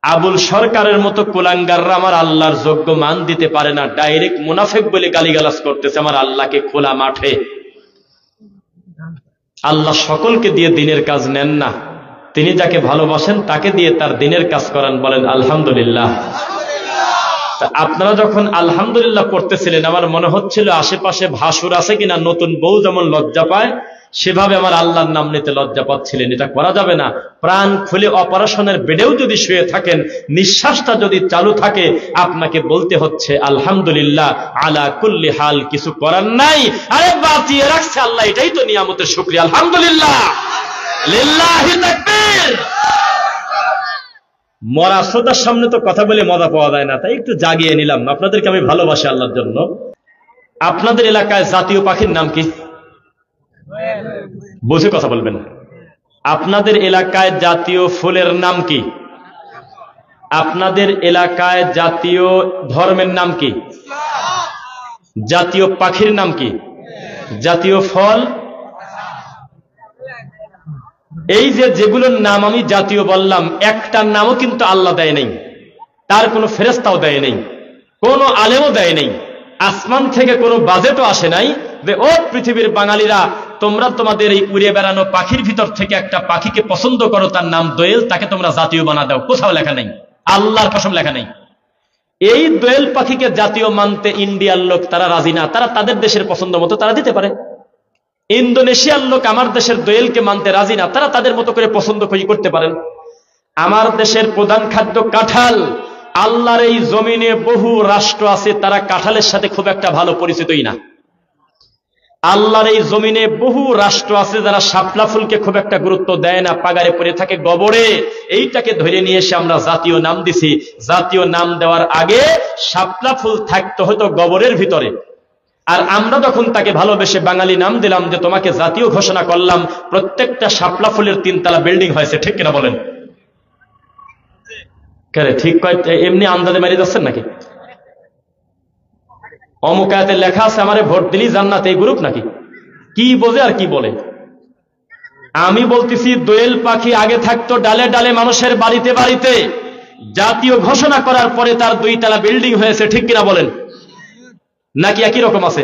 আবুল সরকারের মতো কুলাঙ্গাররা আমার আল্লাহর যোগ্য মান দিতে পারে না, ডাইরেক্ট মুনাফিক বলে গালিগালাজ করতেছে আমার আল্লাহকে খোলা মাঠে। আল্লাহ সকলকে দিয়ে দিনের কাজ নেন না, তিনি যাকে ভালোবাসেন তাকে দিয়ে তার দিনের কাজ করান। বলেন আলহামদুলিল্লাহ। আপনারা যখন আলহামদুলিল্লাহ পড়তেছিলেন আমার মনে হচ্ছিল আশেপাশে ভাসুর আছে কিনা, নতুন বউ যেমন লজ্জা পায় সেভাবে আমার আল্লাহর নাম নিতে লজ্জা পাচ্ছিলেন। এটা করা যাবে না। প্রাণ খুলে অপারেশনের বেডেও যদি শুয়ে থাকেন, নিঃশ্বাসটা যদি চালু থাকে, আপনাকে বলতে হচ্ছে আলহামদুলিল্লাহ আলা কুল্লি হাল, কিছু করার নাই। আরে বাঁচিয়ে রাখছে আল্লাহ, এটাই তো নিয়ামতের শুকরিয়া। আলহামদুলিল্লাহ, লিল্লাহি তাকবীর। মরা শ্রোতার সামনে তো কথা বলে মজা পাওয়া যায় না, তাই একটু জাগিয়ে নিলাম। আপনাদেরকে আমি ভালোবাসি আল্লাহর জন্য। আপনাদের এলাকায় জাতীয় পাখির নাম কি? বুঝে কথা বলবেন। আপনাদের এলাকায় জাতীয় ফুলের নাম কি? আপনাদের এলাকায় জাতীয় ধর্মের নাম কি? জাতীয় পাখির নাম কি? জাতীয় ফল? এই যে যেগুলোর নাম আমি জাতীয় বললাম, একটার নামও কিন্তু আল্লাহ দেয় নাই, তার কোনো ফেরেশতাও দেয় নাই, কোনো আলেমও দেয় নাই, আসমান থেকে কোনো বাজেটও আসে নাই যে ও পৃথিবীর বাঙালিরা তোমরা তোমাদের এই উড়ে বেড়ানো পাখির ভিতর থেকে একটা পাখিকে পছন্দ করো, তার নাম দোয়েল, তাকে তোমরা জাতীয় বানা দাও। কোথাও লেখা নেই, আল্লাহর কসম লেখা নেই। এই দোয়েল পাখিকে জাতীয় মানতে ইন্ডিয়ার লোক তারা রাজি না, তারা তাদের দেশের পছন্দ মতো তারা দিতে পারে। ইন্দোনেশিয়ার লোক আমার দেশের দোয়েলকে মানতে রাজি না, তারা তাদের মতো করে পছন্দ করতে পারেন। আমার দেশের প্রধান খাদ্য কাঁঠাল। আল্লাহর এই জমিনে বহু রাষ্ট্র আছে, তারা কাঁঠালের সাথে খুব একটা ভালো পরিচিতই না। আল্লাহর এই জমিনে বহু রাষ্ট্র আছে যারা শাপলা ফুলকে খুব একটা গুরুত্ব দেয় না, পাগারে পড়ে থাকে গবরে। এইটাকে ধরে নিয়ে এসে আমরা জাতীয় নাম দিছি। জাতীয় নাম দেওয়ার আগে শাপলা ফুল থাকতে হতো গবরের ভিতরে, আর আমরা যখন তাকে ভালোবেসে বাঙালি নাম দিলাম যে তোমাকে জাতীয় ঘোষণা করলাম, প্রত্যেকটা শাপলা ফুলের 3 তলা বিল্ডিং হয়েছে। ঠিক কিনা বলেন? ঠিক কয়? এমনি আন্দাজে মারিয়ে যাচ্ছেন নাকি? অমুক আয়াতে লেখা আছে আমারে ভোট দিলি জান্নাত, এই গ্রুপ নাকি? কি বোঝে আর কি বলে। আমি বলতেছি দোয়েল পাখি আগে থাকতো ডালে ডালে মানুষের বাড়িতে বাড়িতে, জাতীয় ঘোষণা করার পরে তার 2 তলা বিল্ডিং হয়েছে। ঠিক কিনা বলেন? নাকি একই রকম আছে?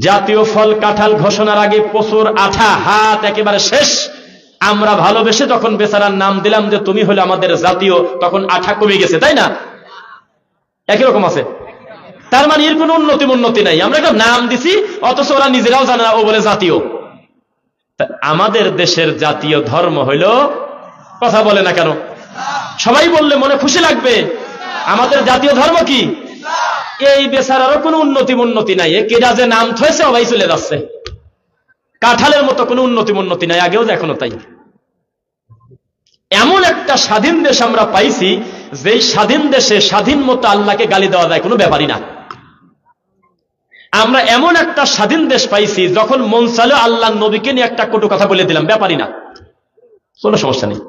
জাতীয় ফল কাঁঠাল ঘোষণার আগে প্রচুর আঠা, হাত একেবারে শেষ। আমরা ভালোবেসে যখন বেচারার নাম দিলাম যে তুমি হলে আমাদের জাতীয়, তখন আঠা কমে গেছে, তাই না? একই রকম আছে। তার মানে এর কোনো উন্নতি নাই। আমরা একটা নাম দিছি, অথচ ওরা নিজেরাও জানে না ও বলে জাতীয়। আমাদের দেশের জাতীয় ধর্ম হইল, কথা বলে না কেন? সবাই বললে মনে খুশি লাগবে। আমাদের জাতীয় ধর্ম কি? এই বেচারারও কোনো উন্নতি নাই। কেডা যে নাম থয়েছে সবাই চলে যাচ্ছে। কাঁঠালের মতো কোনো উন্নতি নাই, আগেও এখনো তাই। এমন একটা স্বাধীন দেশ আমরা পাইছি, যেই স্বাধীন দেশে স্বাধীন মতো আল্লাহকে গালি দেওয়া যায়, কোনো ব্যাপারই না। আমরা এমন একটা স্বাধীন দেশ পাইছি, যখন মন চাইল আল্লাহ নবীকে নিয়ে একটা কটু কথা বলে দিলাম, ব্যাপারই না, কোনো সমস্যা নেই।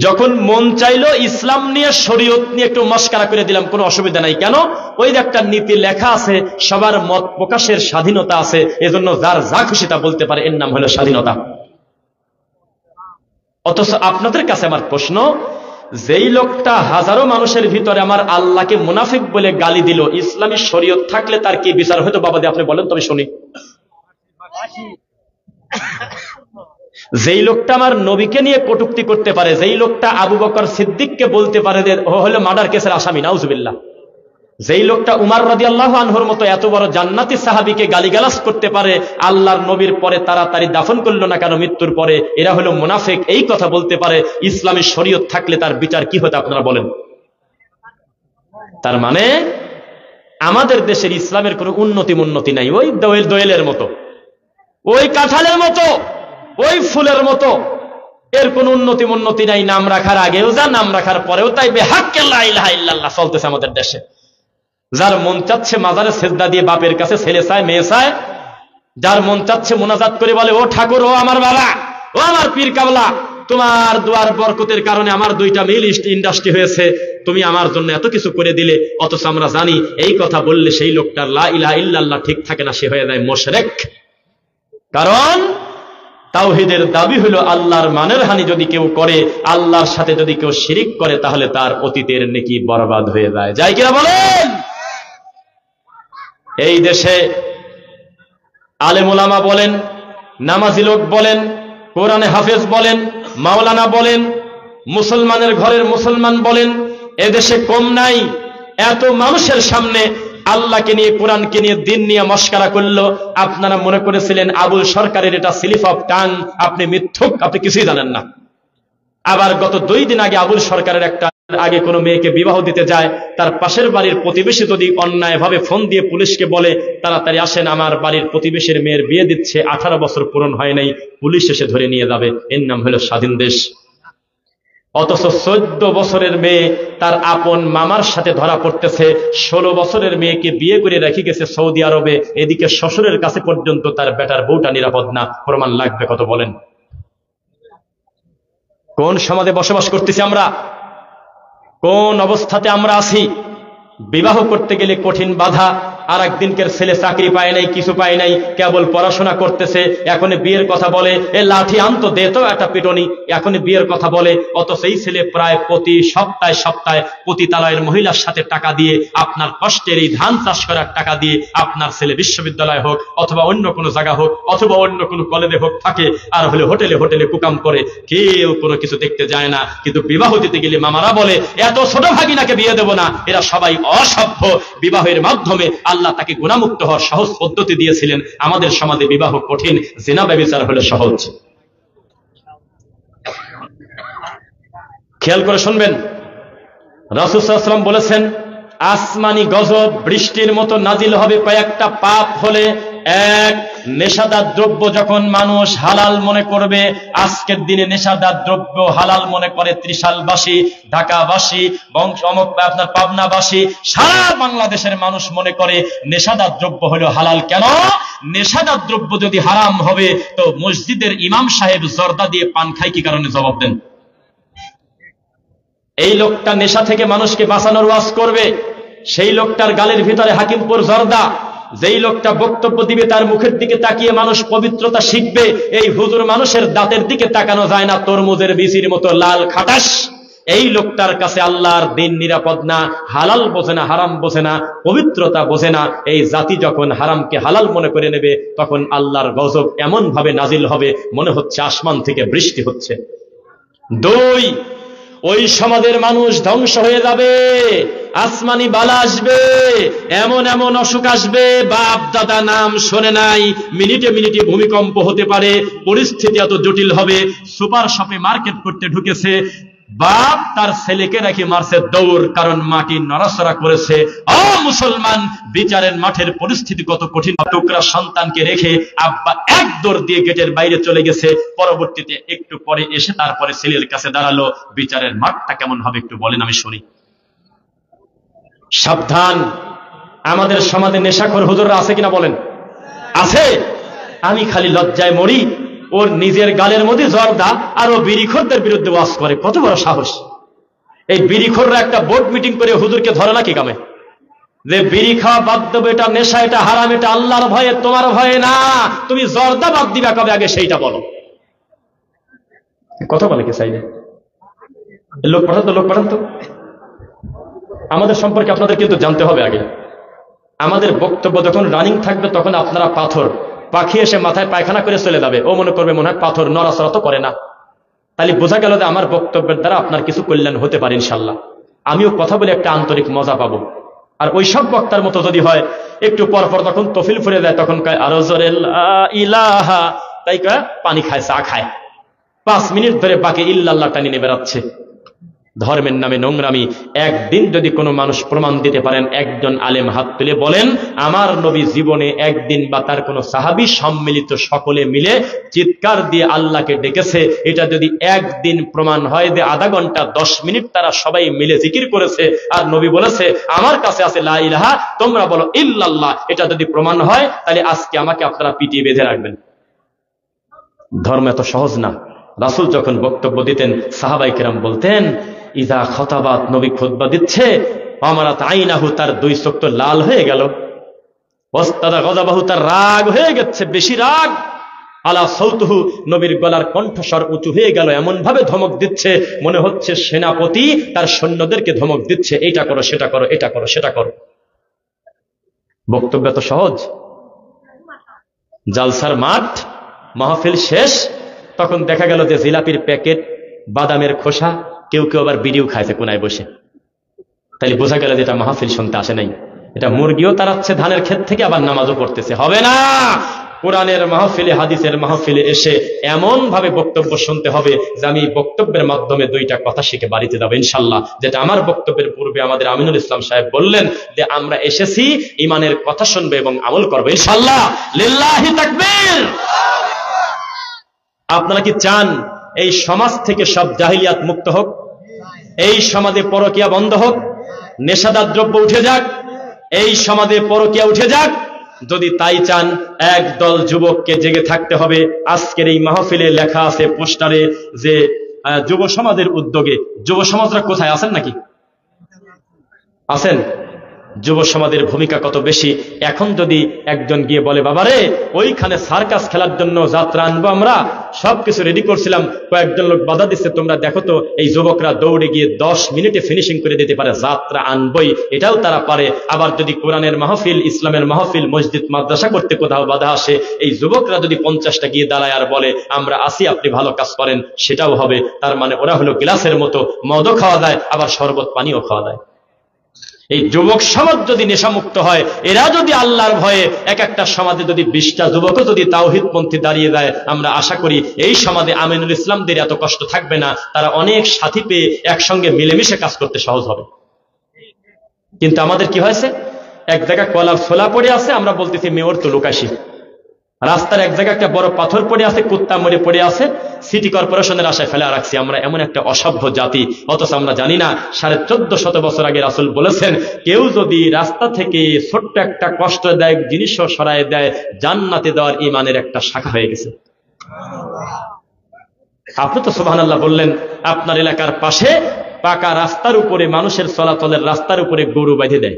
যখন মন চাইলো ইসলাম নিয়ে শরীয়ত নিয়ে একটু মস্কারা করে দিলাম, কোনো অসুবিধা নাই। কেন? ওই একটা নীতি লেখা আছে, সবার মত প্রকাশের স্বাধীনতা আছে, এজন্য যার যা খুশি তা বলতে পারে, এর নাম হলো স্বাধীনতা। অথচ আপনাদের কাছে আমার প্রশ্ন, যেই লোকটা হাজারো মানুষের ভিতরে আমার আল্লাহকে মুনাফিক বলে গালি দিল, ইসলামী শরীয়ত থাকলে তার কি বিচার হয়তো? বাবা দিয়ে আপনি বলেন তবে শুনি। যেই লোকটা আমার নবীকে নিয়ে কটূক্তি করতে পারে, যেই লোকটা আবু বকর সিদ্দিককে বলতে পারে যে ও হলো মার্ডার কেসের আসামি, নাউজুবিল্লাহ, যেই লোকটা উমর রাদিয়াল্লাহু আনহুর মতো এত বড় জান্নাতি সাহাবীকে গালিগালাজ করতে পারে, আল্লাহর নবীর পরে তাড়াতাড়ি দাফন করলো না কেন মৃত্যুর পরে, এরা হলো মুনাফিক, এই কথা বলতে পারে, ইসলামী শরীয়ত থাকলে তার বিচার কি হতো আপনারা বলেন? তার মানে আমাদের দেশের ইসলামের কোনো উন্নতি নাই। ওই দোয়েলের মতো, ওই কাঁঠালের মতো, ওই ফুলের মতো, এর কোন উন্নতি নাই। নাম রাখার আগেও যা, নাম রাখার পরেও তাই। বেহাক্কে লা ইলাহা ইল্লাল্লাহ চলতেছে আমাদের দেশে। যার মন চাচ্ছে মাজারে সেজদা দিয়ে বাপের কাছে ছেলে চায়, মেয়ে চায়। যার মন চাচ্ছে মোনাজাত করে বলে ও ঠাকুর, ও আমার বাবা, ও আমার পীর কাবলা, তোমার দুয়ার বরকতের কারণে আমার 2টা মিল ইন্ডাস্ট্রি হয়েছে, তুমি আমার জন্য এত কিছু করে দিলে। অথচ আমরা জানি এই কথা বললে সেই লোকটার লা ইলাহা ইল্লাল্লাহ ঠিক থাকে না, সে হয়ে যায় মুশরিক। কারণ তাওহীদের দাবি হলো আল্লাহর মানের হানি যদি কেউ করে, আল্লাহর সাথে যদি কেউ শিরিক করে, তাহলে তার অতীতের নেকি বরবাদ হয়ে যায়। যায় কিনা বলেন? এই দেশে আলেম ওলামা বলেন, নামাজি লোক বলেন, কোরআনে হাফেজ বলেন, মাওলানা বলেন, মুসলমানের ঘরের মুসলমান বলেন, এদেশে কম নাই। এত মানুষের সামনে আল্লাহকে নিয়ে, কোরআনকে নিয়ে, দিন নিয়ে মস্কারা করলো। আপনারা মনে করেছিলেন আবুল সরকারের এটা স্লিপ অফ টাং, আপনি মিথ্যুক, আপনি কিছুই জানেন না। আবার গত 2 দিন আগে আবুল সরকারের একটা আগে কোনো মেয়েকে বিবাহ দিতে যায়, তার পাশের বাড়ির প্রতিবেশী যদি অন্যায়ভাবে ফোন দিয়ে পুলিশকে বলে, তাড়াতাড়ি আসেন, আমার বাড়ির প্রতিবেশীর মেয়ের বিয়ে দিচ্ছে, 18 বছর পূরণ হয় নাই, পুলিশ এসে ধরে নিয়ে যাবে। এর নাম হলো স্বাধীন দেশ। অথচ 14 বছরের মেয়ে তার আপন মামার সাথে ধরা পড়তেছে। 16 বছরের মেয়েকে বিয়ে করে রেখে গেছে সৌদি আরবে, এদিকে শ্বশুরের কাছে পর্যন্ত তার বেটার বউটা নিরাপদ না। প্রমাণ লাগবে কত বলেন? কোন সমাজে বসবাস করতেছি আমরা? কোন অবস্থাতে আমরা আছি? বিবাহ করতে গেলে কঠিন বাধা। আর একদিনকের ছেলে চাকরি পায় নাই, কিছু পায় নাই, কেবল পড়াশোনা করতেছে, এখন বিয়ের কথা বলে, এ লাঠি আনতো দে তো একটা পিটনি, এখন বিয়ের কথা বলে। অথচ এই ছেলে প্রায় প্রতি সপ্তাহে পতিতালয়ের মহিলার সাথে টাকা দিয়ে, আপনার কষ্টের এই ধান চাষ করার টাকা দিয়ে আপনার ছেলে বিশ্ববিদ্যালয় হোক অথবা অন্য কোনো জায়গা হোক অথবা অন্য কোনো কলেজে হোক থাকে, আর হলে হোটেলে কুকাম করে, কেউ কোনো কিছু দেখতে যায় না। কিন্তু বিবাহ দিতে গেলে মামারা বলে এত ছোট ভাগিনাকে বিয়ে দেব না, এরা সবাই অসভ্য। বিবাহের মাধ্যমে আল্লাহ তাকে গুনাহমুক্ত হওয়ার সহজ পদ্ধতি দিয়েছিলেন। আমাদের সমাজে বিবাহ কঠিন, জিনা ব্যভিচার হলে সহজ। খেয়াল করে শুনবেন, রাসূল সাল্লাল্লাহু আলাইহি ওয়াসাল্লাম বলেছেন, আসমানি গজব বৃষ্টির মতো নাজিল হবে কয়েকটা পাপ হলে। এক, নেশাদার দ্রব্য যখন মানুষ হালাল মনে করবে। আজকের দিনে নেশাদার দ্রব্য হালাল মনে করে ত্রিশালবাসী, ঢাকাবাসী, আপনার পাবনাবাসী, সারা বাংলাদেশের মানুষ মনে করে নেশাদার দ্রব্য হলো হালাল। কেন? নেশাদার দ্রব্য যদি হারাম হবে তো মসজিদের ইমাম সাহেব জর্দা দিয়ে পান খায় কি কারণে? জবাব দেন। এই লোকটা নেশা থেকে মানুষকে বাঁচানোর ওয়াজ করবে, সেই লোকটার গালের ভিতরে হাকিমপুর জর্দা। যেই লোকটা বক্তব্য দিবে তার মুখের দিকে তাকিয়ে মানুষ পবিত্রতা শিখবে। এই হুজুর মানুষের দাঁতের দিকে তাকানো যায় না, তরমুজের বিচির মতো লাল খাটাস। এই লোকটার কাছে আল্লাহর দিন নিরাপদ না, হালাল বোঝে না, হারাম বোঝে না, পবিত্রতা বোঝে না। এই জাতি যখন হারামকে হালাল মনে করে নেবে, তখন আল্লাহর গজব এমন ভাবে নাজিল হবে মনে হচ্ছে আসমান থেকে বৃষ্টি হচ্ছে। 2, ওই সমাজের মানুষ ধ্বংস হয়ে যাবে, আসমানি বালা আসবে, এমন এমন অসুখ আসবে বাপ দাদা নাম শোনে নাই, মিনিটে মিনিটে ভূমিকম্প হতে পারে, পরিস্থিতি এত জটিল হবে। সুপার শপে মার্কেট করতে ঢুকেছে, বাপ তার ছেলেকে রেখে মারছে দৌড়, কারণ মাটি নড়াচড়া করেছে। মুসলমান, বিচারের মাঠের পরিস্থিতি কত কঠিন। টুকরা সন্তানকে রেখে আব্বা এক দৌড় দিয়ে গেটের বাইরে চলে গেছে। পরবর্তীতে একটু পরে এসে তারপরে ছেলের কাছে দাঁড়ালো। বিচারের মাঠটা কেমন হবে একটু বলেন, আমি শুনি। সাবধান, আমাদের সমাজে নেশাখোর হুজুররা আছে কিনা বলেন? আছে। আমি খালি লজ্জায় মরি, ওর নিজের গালের মধ্যে জর্দা আর ও বিড়িখোরদের বিরুদ্ধে ওয়াজ করে। কত বড় সাহস! এই বিড়িখোররা একটা বোর্ড মিটিং করে হুজুরকে ধরে না কি কামে, যে বিড়ি খাওয়া বাদ দেবো, এটা নেশা, এটা হারাম, এটা আল্লাহর ভয়ে, তোমার ভয়ে না। তুমি জর্দা বাদ দিবা কবে, আগে সেইটা বলো। কথা বলে কে চাইলে? লোক পাঠান তো। আমাদের সম্পর্কে আপনাদের কিন্তু জানতে হবে আগে। আমাদের বক্তব্য যখন রানিং থাকবে তখন আপনারা পাথর, পাখি এসে মাথায় পায়খানা করে চলে যাবে, ও মনে করবে মনে হয় পাথর, নড়াচড়া তো করে না। তাহলে বোঝা গেল যে আমার বক্তব্যের দ্বারা আপনার কিছু কল্যাণ হতে পারে ইনশাল্লাহ। আমিও কথা বলে একটা আন্তরিক মজা পাবো। আর ওই সব বক্তার মতো যদি হয়, একটু পরপর তখন তফিল ফুরে যায়, তখন কয় আরো জোরে লা ইলাহা, তাই কয় পানি খায়, চা খায়, 5 মিনিট ধরে বাকি ইল্লাল্লাহ টানি নিয়ে বেড়াচ্ছে। ধর্মের নামে নোংরামি। একদিন যদি কোনো মানুষ প্রমাণ দিতে পারেন, একজন আলেম হাত তুলে বলেন আমার নবী জীবনে একদিন বা তার কোনো সাহাবী সম্মিলিত সকলে মিলে চিৎকার দিয়ে আল্লাহকে ডেকেছে, এটা যদি একদিন প্রমাণ হয় যে আধা ঘন্টা 10 মিনিট তারা সবাই মিলে জিকির করেছে আর নবী বলেছে আমার কাছে আছে লা ইলাহা, তোমরা বলো ইল্লাল্লাহ, এটা যদি প্রমাণ হয়, তাহলে আজকে আমাকে আপনারা পিটিয়ে বেঁধে রাখবেন। ধর্ম এত সহজ না। রাসূল যখন বক্তব্য দিতেন, সাহাবায়ে কেরাম বলতেন ইদা খতাবাত, নবী খুতবা দিচ্ছে, আমারাত আইনাহু, তার 2 চোখ তো লাল হয়ে গেল, ওয়াস্তাদা গযাবাহু, তার রাগ হয়ে গেছে, বেশি রাগ। আলা সৌতুহু, নবীর গলার কণ্ঠস্বর উঁচু হয়ে গেল, এমন ভাবে ধমক দিচ্ছে মনে হচ্ছে সেনাপতি তার সৈন্যদেরকে ধমক দিচ্ছে, এইটা করো সেটা করো, এটা করো সেটা করো। বক্তব্য তো সহজ, জালসার মাঠ, মাহফিল শেষ, তখন দেখা গেল যে জিলাপির প্যাকেট, বাদামের খোসা, কেউ কেউ আবার বিড়িও খাইছে কোনায় বসে। তাইলে বোঝা গেল যে এটা মাহফিল শুনতে আসে নাই, এটা মুরগিও তাড়াচ্ছে ধানের ক্ষেত থেকে, আবার নামাজও পড়তেছে। হবে না, কোরআনের মাহফিলে, হাদিসের মাহফিলে এসে এমন ভাবে বক্তব্য শুনতে হবে যে আমি বক্তব্যের মাধ্যমে দুইটা কথা শিখে বাড়িতে যাবো ইনশাল্লাহ। যেটা আমার বক্তব্যের পূর্বে আমাদের আমিনুল ইসলাম সাহেব বললেন যে আমরা এসেছি ইমানের কথা শুনবে এবং আমল করবো ইনশাল্লাহ। লিল্লাহি তাকবীর। আপনারা কি চান এই সমাজ থেকে সব জাহিলিয়াত মুক্ত হোক, এই সমাজে পরকিয়া বন্ধ হোক, নেশাদার দ্রব্য উঠে যাক, এই সমাজে পরকিয়া উঠে যাক? যদি তাই চান একদল যুবককে জেগে থাকতে হবে। আজকের এই মাহফিলে লেখা আছে পোস্টারে যে যুব সমাজের উদ্যোগে। যুব সমাজরা কোথায় আছেন নাকি? আছেন? যুব সমাজের ভূমিকা কত বেশি। এখন যদি একজন গিয়ে বলে বাবারে ওইখানে সার্কাস খেলার জন্য যাত্রা আনবো, আমরা সবকিছু রেডি করছিলাম, কয়েকজন লোক বাধা দিচ্ছে, তোমরা দেখো তো এই যুবকরা দৌড়ে গিয়ে 10 মিনিটে ফিনিশিং করে দিতে পারে, যাত্রা আনবই, এটাও তারা পারে। আবার যদি কোরআনের মাহফিল, ইসলামের মাহফিল, মসজিদ মাদ্রাসা করতে কোথাও বাধা আসে, এই যুবকরা যদি 50টা গিয়ে দাঁড়ায় আর বলে আমরা আসি, আপনি ভালো কাজ করেন, সেটাও হবে। তার মানে ওরা হলো গ্লাসের মতো, মদও খাওয়া যায় আবার শরবত পানিও খাওয়া যায়। এই যুবক সমাজ যদি নেশামুক্ত হয়, এরা যদি আল্লাহর ভয়ে, এক একটা সমাজে যদি 20টা যুবকও যদি তাওহীদপন্থী দাঁড়িয়ে যায়, আমরা আশা করি এই সমাজে আমিনুল ইসলামদের এত কষ্ট থাকবে না, তারা অনেক সাথী পেয়ে একসঙ্গে মিলেমিশে কাজ করতে সহজ হবে। কিন্তু আমাদের কি হয়েছে, এক জায়গায় কলার ছোলা পড়ে আছে, আমরা বলতেছি মেয়র তো লুকাশি। রাস্তার এক জায়গায় একটা বড় পাথর পড়ে আছে, কুত্তা মরে পড়ে আছে, সিটি কর্পোরেশনের আশায় ফেলে রাখছি। আমরা এমন একটা অসভ্য জাতি, অথচ আমরা জানি না 1450 বছর আগে রাসূল বলেছেন কেউ যদি রাস্তা থেকে ছোট্ট একটা কষ্টদায়ক জিনিসও সরায় দেয়, জান্নাতে দেওয়ার ঈমানের একটা শাখা হয়ে গেছে। আপনি তো সুবহানাল্লাহ বললেন, আপনার এলাকার পাশে পাকা রাস্তার উপরে, মানুষের চলাচলের রাস্তার উপরে গরু বেঁধে দেয়,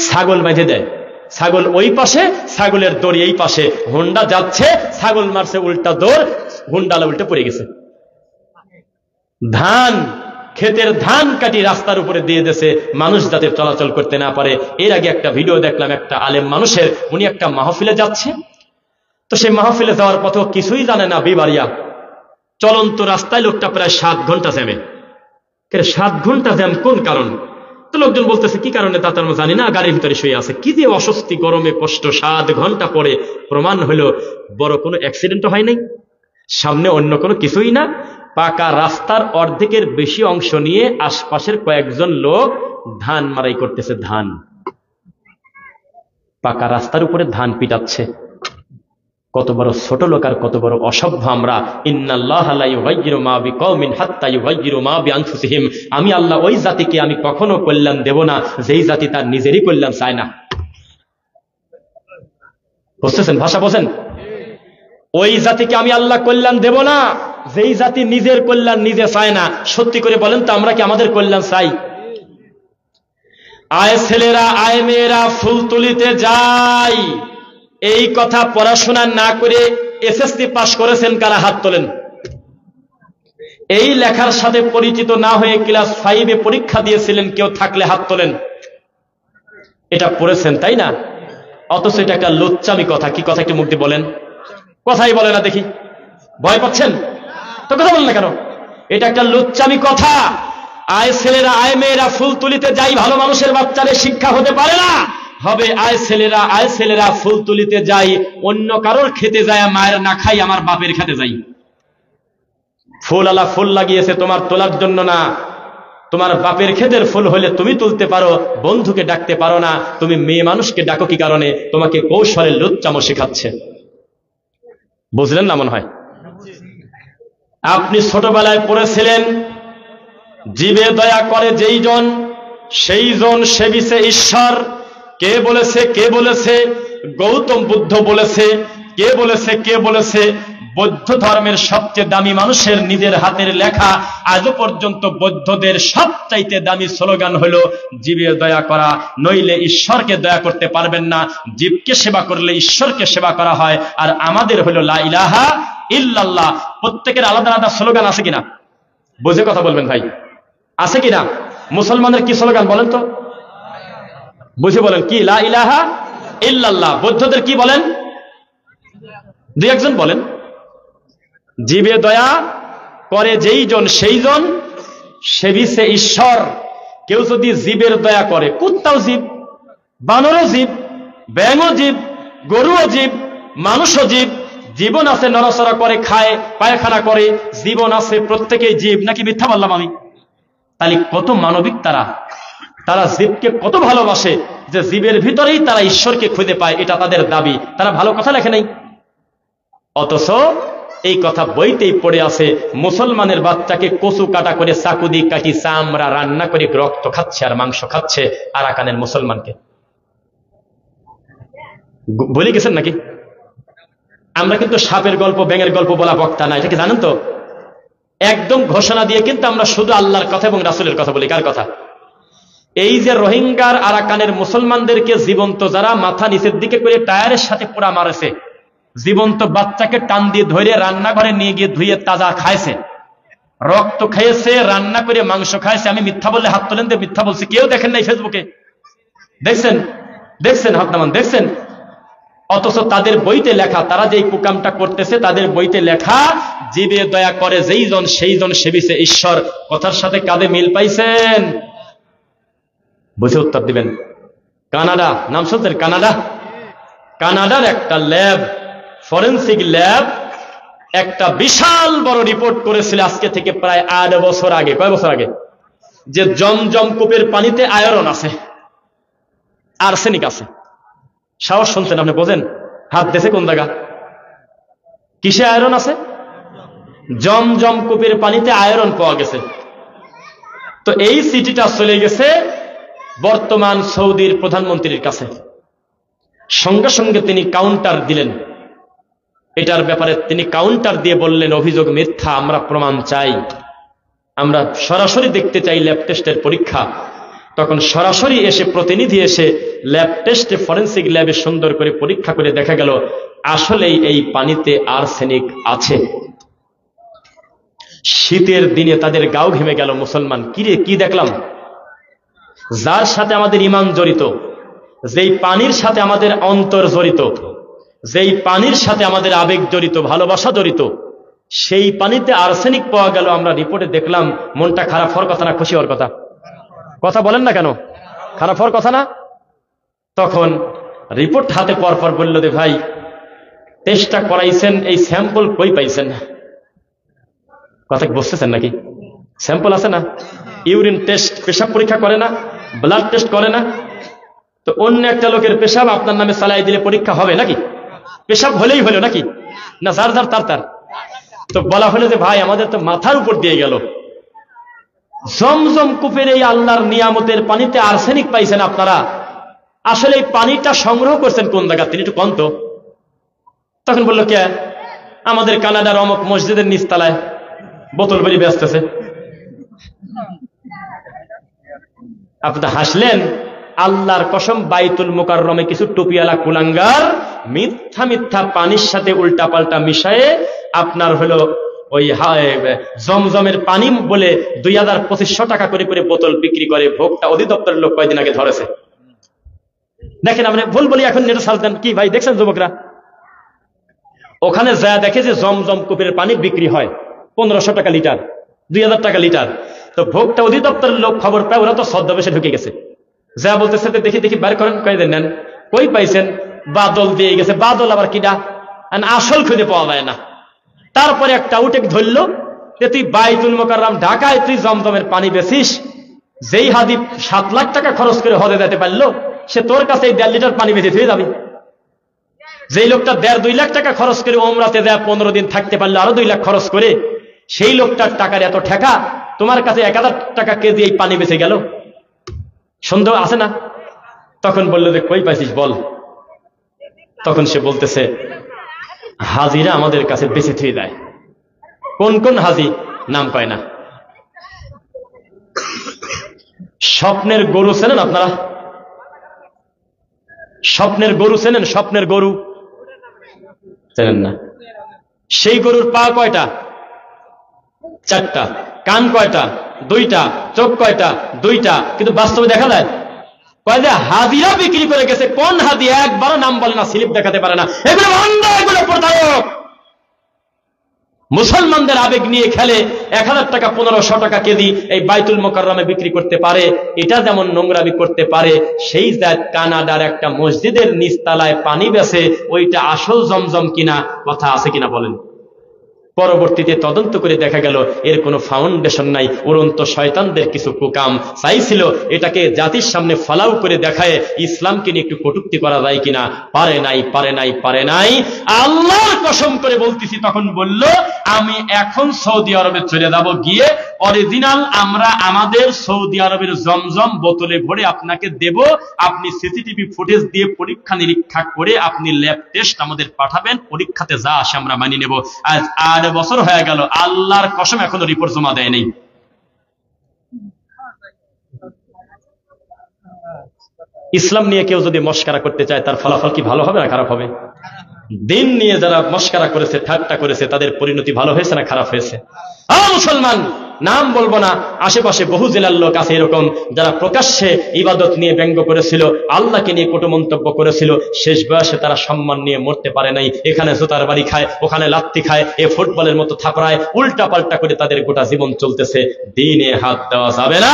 ছাগল বেঁধে দেয়, ছাগল ওই পাশে, ছাগলের দড়ি এই পাশে, হুন্ডা যাচ্ছে, ছাগল মারছে উল্টা দৌড়, হুন্ডালা উল্টে পড়ে গেছে। ধান, ক্ষেতের ধান কাটি রাস্তার উপরে দিয়ে দিয়েছে, মানুষ যাতে চলাচল করতে না পারে। এর আগে একটা ভিডিও দেখলাম একটা আলেম মানুষের, উনি একটা মাহফিলে যাচ্ছে, তো সেই মাহফিলে যাওয়ার পথে কিছুই জানে না, বিবারিয়া চলন্ত রাস্তায় লোকটা প্রায় 7 ঘন্টা জ্যামে। 7 ঘন্টা জ্যাম কোন কারণ? তো লোকজন বলতেছে কি কারণে তা আমরা জানি না, গাড়ির ভিতরে শুয়ে আছে। কি যে অস্বস্তি, গরমে কষ্ট, 7 ঘন্টা পরে প্রমাণ হলো বড় কোনো অ্যাক্সিডেন্টও হয় নাই, সামনে অন্য কোনো কিছুই না, পাকা রাস্তার অর্ধেকের বেশি অংশ নিয়ে আশপাশের কয়েকজন লোক ধান মারাই করতেছে। ধান, পাকা রাস্তার উপরে ধান পিটাচ্ছে। কত বড় ছোট লোক আর কত বড় অসভ্য আমরা। ইন্নাল্লাহা লা ইউগাইয়িরু মা বিকওমিন হাত্তা ইউগাইয়িরু মা বিআনফুসিহিম। আমি আল্লাহ ওই জাতিকে আমি কখনো কল্যাণ দেব না যেই জাতি তার নিজেরই কল্যাণ চায় না। বুঝতেছেন? ভাষা বোঝেন? ওই জাতিকে আমি আল্লাহ কল্যাণ দেব না যেই জাতি নিজের কল্যাণ নিজে চায় না। সত্যি করে বলেন তো, আমরা কি আমাদের কল্যাণ চাই? আয় ছেলেরা, আয় মেয়েরা, ফুল তুলিতে যাই, এই কথা পড়াশোনা না করে এসএসসি পাস করেছেন কারা? হাত তোলেন। এই লেখার সাথে পরিচিত না হয়ে ক্লাস 5-এ পরীক্ষা দিয়েছিলেন কেউ থাকলে হাত তোলেন। এটা পড়েছেন তাই না? অথচ এটা একটা লুচ্চামি কথা। কি কথা? একটু মুখ দিয়ে বলেন। কথাই বলে না দেখি, ভয় পাচ্ছেন তো? কথা বলেন না কেন? এটা একটা লুচ্চামি কথা। আয় ছেলেরা, আয় মেয়েরা, ফুল তুলিতে যাই, ভালো মানুষের বাচ্চাদের শিক্ষা হতে পারে না। হবে আয় ছেলেরা, আয় ছেলেরা, ফুল তুলিতে যাই, অন্য কারোর খেতে যায়, মায়ের না খাই, আমার বাপের খেতে যাই। ফুল আলা ফুল লাগিয়েছে তোমার তোলার জন্য না, তোমার বাপের ক্ষেতের ফুল হলে তুমি তুলতে পারো, বন্ধুকে ডাকতে পারো না, তুমি মেয়ে মানুষকে ডাকো কি কারণে? তোমাকে কৌশলে লুচ্চামো শেখাচ্ছে। বুঝলেন না মনে হয়? আপনি ছোটবেলায় পড়েছিলেন, জীবে দয়া করে যেই জন সেই জন সেবিছে ঈশ্বর। কে বলেছে? কে বলেছে? গৌতম বুদ্ধ বলেছে। কে বলেছে? কে বলেছে? বৌদ্ধ ধর্মের সবচেয়ে দামি মানুষের নিজের হাতের লেখা আজও পর্যন্ত বৌদ্ধদের সবচাইতে দামি স্লোগান হলো জীবের দয়া করা, নইলে ঈশ্বরকে দয়া করতে পারবেন না। জীবকে সেবা করলে ঈশ্বরকে সেবা করা হয়। আর আমাদের হলো লা ইলাহা ইল্লাল্লাহ। প্রত্যেকের আলাদা আলাদা স্লোগান আছে কিনা? বুঝে কথা বলবেন ভাই, আছে কিনা? মুসলমানের কি স্লোগান বলেন তো, বুঝে বলেন কি? লা ইলাহা ইল্লাল্লাহ। বৌদ্ধদের কি বলেন? দুই একজন বলেন। জীবে দয়া করে যেই জন সেই জন সেবিছে ঈশ্বর। কেউ যদি জীবের দয়া করে, কুত্তাও জীব, বানরও জীব, ব্যাঙও জীব, গরুও জীব, মানুষও জীব, জীবন আছে, নড়াচড়া করে, খায়, পায়খানা করে, জীবন আছে, প্রত্যেকেই জীব। নাকি মিথ্যা বললাম আমি? তাহলে কত মানবিক তারা, তারা জীবকে কত ভালোবাসে যে জীবের ভিতরেই তারা ঈশ্বরকে খুঁজে পায়, এটা তাদের দাবি। তারা ভালো কথা লেখে নাই, অথচ এই কথা বইতেই পড়ে আছে। মুসলমানের বাচ্চাকে কচু কাটা করে চাকু দিয়ে কাটি, চামড়া রান্না করে রক্ত খাচ্ছে আর মাংস খাচ্ছে আরাকানের মুসলমানকে। বলে গেছেন নাকি? আমরা কিন্তু সাপের গল্প, ব্যাঙের গল্প বলা বক্তা না, এটা কি জানেন তো? একদম ঘোষণা দিয়ে কিন্তু আমরা শুধু আল্লাহর কথা এবং রাসূলের কথা বলি। কার কথা? এই যে রোহিঙ্গার আরাকানের মুসলমানদেরকে জীবন্ত যারা মাথা নিচের দিকে করে টায়ারের সাথে পোড়া মারেছে, জীবন্ত বাচ্চাকে টান দিয়ে ধরে রান্নাঘরে নিয়ে গিয়ে ধুয়ে তাজা খাইছে, রক্ত খেয়েছে, রান্না করে মাংস খাইছে। আমি মিথ্যা বললে হাত তোলেন, মিথ্যা বলছি। কেউ দেখেন নাই ফেসবুকে? দেখছেন? দেখছেন? হাত নামান। দেখছেন? অথচ তাদের বইতে লেখা, তারা যে কুকামটা করতেছে, তাদের বইতে লেখা জীবে দয়া করে যেই জন সেই জন সেবিছে ঈশ্বর। কথার সাথে কাঁধে মিল পাইছেন? বুঝে উত্তর দিবেন। কানাডা, নাম শুনছেন? কানাডা, কানাডার একটা ল্যাব, ফরেন্সিক ল্যাব, একটা বিশাল বড় রিপোর্ট করেছিল আজকে থেকে প্রায় 8 বছর আগে। কয় বছর আগে? যে জমজম কূপের পানিতে আয়রন আছে, আর্সেনিক আছে। সাহস শুনছেন আপনি? বোঝেন? হাত দেশে কোন জায়গা? কিসে আয়রন আছে? জমজম কূপের পানিতে আয়রন পাওয়া গেছে। তো এই চিঠিটা চলে গেছে বর্তমান সৌদির প্রধানমন্ত্রীর কাছে। সঙ্গে সঙ্গে তিনি কাউন্টার দিলেন। এটার ব্যাপারে তিনি কাউন্টার দিয়ে বললেন, অভিযোগ মিথ্যা, আমরা প্রমাণ চাই, আমরা সরাসরি দেখতে চাই ল্যাব টেস্টের পরীক্ষা। তখন সরাসরি এসে প্রতিনিধি এসে ল্যাব টেস্টে, ফরেন্সিক ল্যাবে সুন্দর করে পরীক্ষা করে দেখা গেল আসলেই এই পানিতে আর্সেনিক আছে। শীতের দিনে তাদের গাও ঘেমে গেল। মুসলমান, কিরে কি দেখলাম? যার সাথে আমাদের ঈমান জড়িত, যেই পানির সাথে আমাদের অন্তর জড়িত, যেই পানির সাথে আমাদের আবেগ জড়িত, ভালোবাসা জড়িত, সেই পানিতে আর্সেনিক পাওয়া গেল। আমরা রিপোর্টে দেখলাম। মনটা খারাপ হওয়ার কথা না খুশি হওয়ার কথা? কথা বলেন না কেন? খারাপ হওয়ার কথা না? তখন রিপোর্ট হাতে পরপর বলল যে ভাই, টেস্টটা করাইছেন, এই স্যাম্পল কই পাইছেন? কথা বুঝতেছেন নাকি? স্যাম্পল আছে না? ইউরিন টেস্ট, পেশাব পরীক্ষা করে না, ব্লাড টেস্ট করে না? তো অন্য একটা লোকের পেশাব আপনার নামে চালাই দিলে পরীক্ষা হবে নাকি? পেশাব হলেই হলো নাকি? না যার যার তার তার। তো বলা হলো যে ভাই, আমাদের তো মাথার উপর দিয়ে গেল, জমজম কূপের এই আল্লাহর নিয়ামতের পানিতে আর্সেনিক পাইছেন আপনারা। আসলে এই পানিটা সংগ্রহ করছেন কোন জায়গা? তিনি একটু কন্ত। তখন বললো, কে? আমাদের কানাডার অমুক মসজিদের নিচতলায় বোতল বলি বেচতেছে। আপনি তো হাসলেন। আল্লাহর কসম, বাইতুল মুকাররমে কিছু টুপিওয়ালা কুলাঙ্গার মিথ্যা মিথ্যা পানির সাথে উল্টা পাল্টা মিশায়ে আপনার হলো ওই জমজমের পানি বলে 2200 টাকা করে করে বোতল বিক্রি করে। ভোক্তা অধিদপ্তরের লোক কয়েকদিন আগে ধরেছে। দেখেন, আপনি ভুল বলি এখন নেটে সার্চ দেন। কি ভাই দেখছেন যুবকরা? ওখানে যা দেখে যে জমজম কূপের পানি বিক্রি হয় 1500 টাকা লিটার, 2000 টাকা লিটার। তো ভোক্তা অধিদপ্তরের লোক খবর পায়, ওরা তো ছদ্মবেশে ঢুকে গেছে। যা বলতেছে দেখি দেখি বার করেন, কয়ে দেন। নেন, কই পাইছেন? বাদল দিয়ে গেছে। বাদল আবার কিনা? আসল খুঁজে পাওয়া যায় না। তারপরে একটা উটেক ধরল যে তুই বাইতুল মুকাররম ঢাকায় তুই জমজমের পানি বেচিস। যেই হাদি 7 লাখ টাকা খরচ করে হজে যেতে পারলো, সে তোর কাছে 1.5 লিটার পানি বেচে হয়ে যাবে। যেই লোকটা 1.5-2 লাখ টাকা খরচ করে ওমরাতে দেয় 15 দিন থাকতে পারলো, আরো 2 লাখ খরচ করে, সেই লোকটার টাকার এত ঠেকা, তোমার কাছে 1000 টাকা কেজি এই পানি বেঁচে গেল। সন্দেহ আছে না? তখন বললো যে কই পাইছিস বল। তখন সে বলতেছে হাজিরা আমাদের কাছে বেঁচে থেকে যায়। কোন কোন হাজি নাম কয় না। স্বপ্নের গরু চেনেন আপনারা? স্বপ্নের গরু চেনেন? স্বপ্নের গরু চেনেন না? সেই গরুর পা কয়টা? 4টা। কান কয়টা? 2টা। চোখ কয়টা? 2টা। কিন্তু বাস্তবে দেখা যায় কয় যে হাজিরা বিক্রি করে গেছে। কোন হাজি? একবারও নাম বলে না, স্লিপ দেখাতে পারে না। এগুলো অন্ধ, এগুলো প্রতারক। মুসলমানদের আবেগ নিয়ে খেলে। 1000 টাকা 1500 টাকা কেজি এই বাইতুল মোকাররমে বিক্রি করতে পারে। এটা যেমন নোংরামি করতে পারে, সেই জাত কানাডার একটা মসজিদের নিচতলায় পানি বেচে, ওইটা আসল জমজম কিনা, কথা আছে কিনা বলেন? পরবর্তীতে তদন্ত করে দেখা গেল এর কোনো ফাউন্ডেশন নাই। উড়ন্ত শয়তানদের কিছু কুকাম চাইছিল এটাকে জাতির সামনে ফলাও করে দেখায় ইসলামকে নিয়ে একটু কটূক্তি করা যায় কিনা। পারে নাই, পারে নাই, পারে নাই। আল্লাহর কসম করে বলতেছি, তখন বলল আমি এখন সৌদি আরবে চলে যাব, গিয়ে অরিজিনাল আমরা আমাদের সৌদি আরবের জমজম বোতলে ভরে আপনাকে দেব, আপনি সিসিটিভি ফুটেজ দিয়ে পরীক্ষা নিরীক্ষা করে আপনি ল্যাব টেস্ট আমাদের পাঠাবেন, পরীক্ষাতে যা আসে আমরা মানিয়ে নেব। আজ 8 বছর হয়ে গেল, আল্লাহর কসম এখনো রিপোর্ট জমা দেয় নাই। ইসলাম নিয়ে কেউ যদি মস্কারা করতে চায় তার ফলাফল কি ভালো হবে না খারাপ হবে? দিন নিয়ে যারা মস্কারা করেছে, ঠাট্টা করেছে, তাদের পরিণতি ভালো হয়েছে না খারাপ হয়েছে? মুসলমান, নাম বলবো না, আশেপাশে বহু জেলার লোক আছে এরকম যারা প্রকাশ্যে ইবাদত নিয়ে ব্যঙ্গ করেছিল, আল্লাহকে নিয়ে কটু মন্তব্য করেছিল। শেষ বয়সে তারা সম্মান নিয়ে মরতে পারে নাই। এখানে জুতার বাড়ি খায়, ওখানে লাত্তি খায়, এ ফুটবলের মতো থাপড়ায়, উল্টা পাল্টা করে তাদের গোটা জীবন চলতেছে। দিনে হাত দেওয়া যাবে না,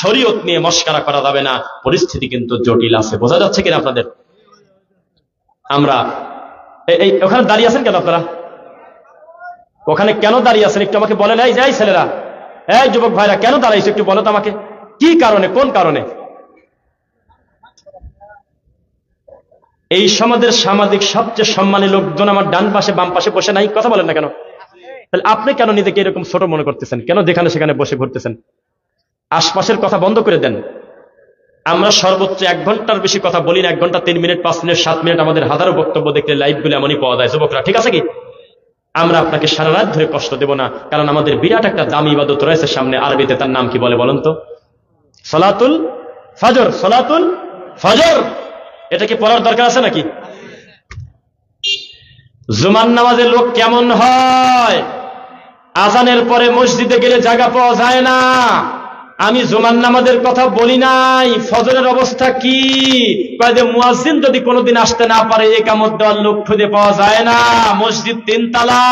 শরীয়ত নিয়ে মস্কারা করা যাবে না। পরিস্থিতি কিন্তু জটিল আছে। বোঝা যাচ্ছে কিনা আপনাদের? আমরা এই ওখানে দাঁড়িয়ে আছেন কেন আপনারা? ওখানে কেন দাঁড়িয়ে আছেন একটু আমাকে বলেন। এই যাই ছেলেরা, এই যুবক ভাইরা, কেন দাঁড়াইছে একটু বলো তো আমাকে। কি কারণে, কোন কারণে? এই সমাজের সামাজিক সবচেয়ে সম্মানী লোকজন আমার ডান পাশে বাম পাশে বসে নাই, কথা বলেন না কেন? তাহলে আপনি কেন নিজেকে এরকম ছোট মনে করতেছেন? কেন যেখানে সেখানে বসে ঘুরতেছেন? আশপাশের কথা বন্ধ করে দেন। আমরা সর্বোচ্চ 1 ঘন্টার বেশি কথা বলি না। 1 ঘন্টা 3 মিনিট 5 মিনিট 7 মিনিট আমাদের হাজারো বক্তব্য দেখলে লাইভগুলো এমনই পাওয়া যায়। যুবকরা, ঠিক আছে কি? আমরা আপনাকে সারা রাত ধরে কষ্ট দেব না, কারণ আমাদের বিরাট একটা দামি ইবাদত রয়েছে সামনে। আরবিতে তার নাম কি বলে বলেন তো? সালাতুল ফজর। সালাতুল ফজর, এটা কি পড়ার দরকার আছে নাকি? জুমার নামাজে লোক কেমন হয়? আজানের পরে মসজিদে গেলে জায়গা পাওয়া যায় না। আমি জুমার নামাজের কথা বলি নাই। ফজরের অবস্থা কি? মুয়াজ্জিন যদি কোনোদিন আসতে না পারে, ইকামত দেওয়ার লোক খুঁজে পাওয়া যায় না। মসজিদ 3 তালা।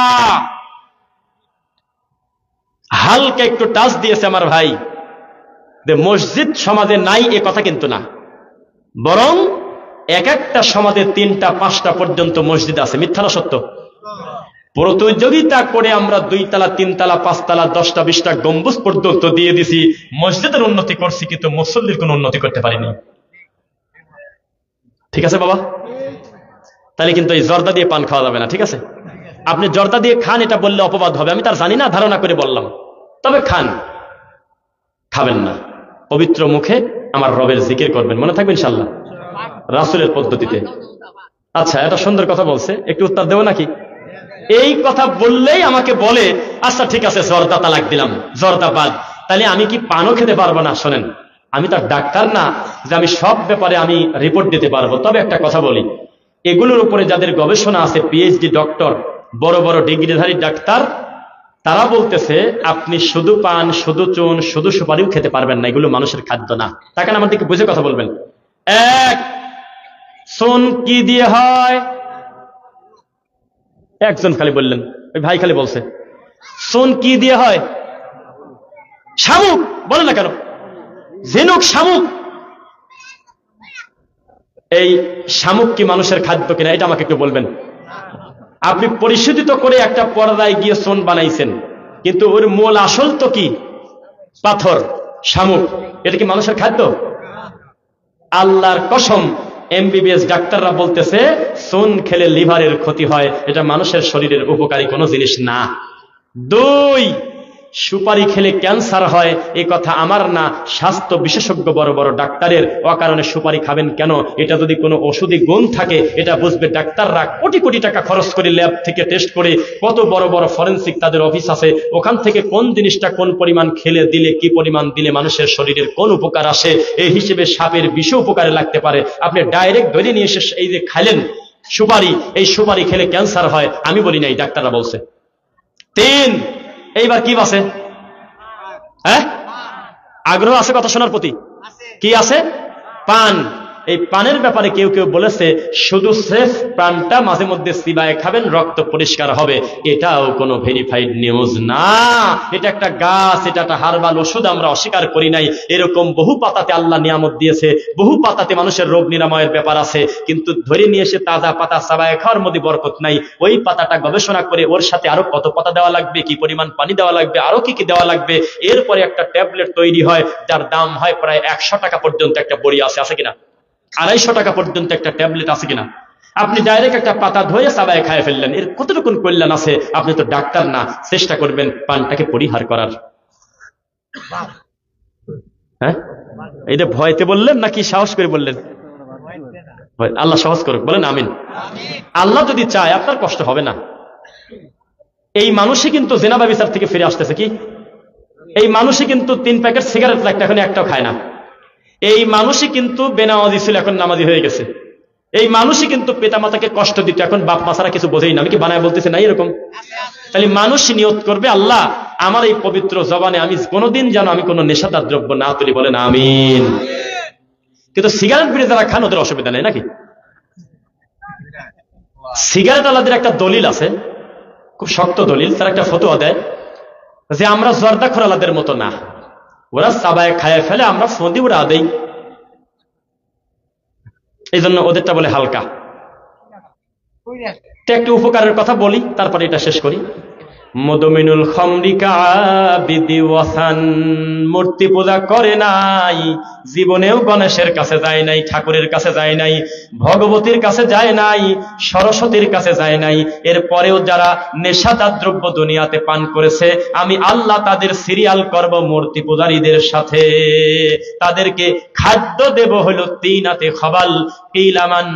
হালকা একটু টাচ দিয়েছে আমার ভাই। মসজিদ সমাজে নাই এ কথা কিন্তু না, বরং এক একটা সমাজে 3টা 5টা পর্যন্ত মসজিদ আছে। মিথ্যা না সত্য? প্রতিযোগিতা করে আমরা 2 তালা 3 তালা 5 তালা 10টা 20টা গম্বুজ পর্যন্ত দিয়ে দিছি। মসজিদের উন্নতি করছি, কিন্তু মুসল্লির কোনো উন্নতি করতে পারিনি। ঠিক আছে বাবা? তাহলে কিন্তু এই জর্দা দিয়ে পান খাওয়া যাবে না, ঠিক আছে? আপনি জর্দা দিয়ে খান, এটা বললে অপবাদ হবে। আমি তার জানি না, ধারণা করে বললাম। তবে খান, খাবেন না। পবিত্র মুখে আমার রবের জিকির করবেন, মনে থাকবে ইনশাআল্লাহ, রাসূলের পদ্ধতিতে। আচ্ছা, এটা সুন্দর কথা বলছে, একটু উত্তর দেবো নাকি? এই কথা বললেই আমাকে বলে, আচ্ছা ঠিক আছে, জর্দা তালাক দিলাম, জর্দা বাদ। তাহলে আমি কি পানও খেতে পারবো না? শোনেন, আমি তার ডাক্তার না যে আমি সব ব্যাপারে আমি রিপোর্ট দিতে পারবো। তবে একটা কথা বলি, এগুলোর উপরে যাদের গবেষণা আছে, পিএইচডি ডক্টর, বড় বড় ডিগ্রিধারী ডাক্তার, তারা বলতেছে আপনি শুধু পান, শুধু চুন, শুধু সুপারিও খেতে পারবেন না। এগুলো মানুষের খাদ্য না। তাকে আমার দিকে বুঝে কথা বলবেন। এক, চুন কি দিয়ে হয়? একজন খালি বললেন, ওই ভাই খালি বলছে চুন কি দিয়ে হয়? শামুক। বলে না কেন? ঝিনুক, শামুক। এই শামুক কি মানুষের খাদ্য কিনা, এটা আমাকে একটু বলবেন। আপনি পরিশোধিত করে একটা পর্দায় গিয়ে চুন বানাইছেন, কিন্তু ওর মূল আসল তো কি? পাথর, শামুক। এটা কি মানুষের খাদ্য? আল্লাহর কসম, এমবিবিএস ডাক্তাররা বলতেছে চুন খেলে লিভারের ক্ষতি হয়, এটা মানুষের শরীরের উপকারী কোনো জিনিস না। 2, সুপারি খেলে ক্যান্সার হয় এই কথা আমার না, স্বাস্থ্য বিশেষজ্ঞ বড় বড় ডাক্তারের। অকারণে সুপারি খাবেন কেন? এটা যদি কোনো ওষুধি গুণ থাকে এটা বুঝবে ডাক্তাররা। কোটি কোটি টাকা খরচ করে ল্যাব থেকে টেস্ট করে, কত বড় বড় ফরেনসিক তাদের অফিস আছে, ওখান থেকে কোন জিনিসটা কোন পরিমাণ খেলে দিলে, কি পরিমাণ দিলে মানুষের শরীরের কোন উপকার আসে, এই হিসেবে সাপের বিষ উপকারে লাগতে পারে। আপনি ডাইরেক্ট ধরে নিয়ে এসে এই যে খাইলেন সুপারি, এই সুপারি খেলে ক্যান্সার হয়, আমি বলি নাই, ডাক্তাররা বলছে। 3, এইবার কি বাসে? হ্যাঁ, আগ্রহ আছে কথা শোনার প্রতি? কি আছে? পান। এই পানের ব্যাপারে কেউ কেউ বলেছে শুধু স্রেফ পানটা মাঝে মধ্যে চিবায় খাবেন, রক্ত পরিষ্কার হবে। এটাও কোনো ভেরিফাইড নিউজ না, এটা একটা গাছ, এটা একটা হার্বাল ওষুধ, আমরা অস্বীকার করি নাই। এরকম বহু পাতাতে আল্লাহ নিয়ামত দিয়েছে, বহু পাতাতে মানুষের রোগ নিরাময়ের ব্যাপার আছে, কিন্তু ধরে নিয়ে এসে তাজা পাতা চাবায় খাওয়ার মধ্যে বরকত নাই। ওই পাতাটা গবেষণা করে ওর সাথে আরো কত পাতা দেওয়া লাগবে, কি পরিমাণ পানি দেওয়া লাগবে, আরো কি কি দেওয়া লাগবে, এরপরে একটা ট্যাবলেট তৈরি হয় যার দাম হয় প্রায় 100 টাকা পর্যন্ত। একটা বড়ি আছে কিনা? 250 টাকা পর্যন্ত একটা ট্যাবলেট আছে কিনা? আপনি ডাইরেক্ট একটা পাতা ধরে চাবায় খায় ফেললেন, এর কতটুকু কল্যাণ আছে? আপনি তো ডাক্তার না, চেষ্টা করবেন পানটাকে পরিহার করার। হ্যাঁ, এটা ভয়তে বললেন নাকি সাহস করে বললেন? আল্লাহ সহজ করুক, বলেন আমিন। আল্লাহ যদি চায় আপনার কষ্ট হবে না। এই মানুষই কিন্তু জেনা ব্যভিচার থেকে ফিরে আসতেছে। কি এই মানুষই কিন্তু 3 প্যাকেট সিগারেট লাগতো, এখন একটাও খায় না। এই মানুষই কিন্তু বেনামাজি ছিল, এখন নামাজি হয়ে গেছে। এই মানুষই কিন্তু পিতামাতাকে কষ্ট দিত, এখন বাপ মা ছাড়া কিছু বোঝেই না। আমি কি বানায় বলতেছি না এরকম? তাহলে মানুষ নিয়ত করবে, আল্লাহ আমার এই পবিত্র জবানে আমি কোনোদিন যেন আমি কোনো নেশাদার দ্রব্য না তুলি, বলেন আমিন। কিন্তু সিগারেট বিড়ি যারা খান ওদের অসুবিধা নেই নাকি? সিগারেট আলাদের একটা দলিল আছে, খুব শক্ত দলিল। তারা একটা ফতোয়া দেয় যে আমরা জর্দাখোর আলাদের মতো না, ওরা চাবায় খায় ফেলে, আমরা ফন্দি ওরা দেই, এই জন্য ওদেরটা বলে হালকা। একটু উপকারের কথা বলি, তারপরে এটা শেষ করি। মদমিনুল খামরিকা আবিদি ওয়াসান, মূর্তি পূজা করে নাই, জীবনেও গণেশের কাছে যায় নাই, ঠাকুরের কাছে যায় নাই, ভগবতীর কাছে যায় নাই, সরস্বতীর কাছে যায় নাই। এরপরেও যারা নেশাদার দ্রব্য দুনিয়াতে পান করেছে, আমি আল্লাহ তাদের সিরিয়াল করব মূর্তি পূজারীদের সাথে। তাদেরকে খাদ্য দেব হলো 3 আতে খবাল। কিলামান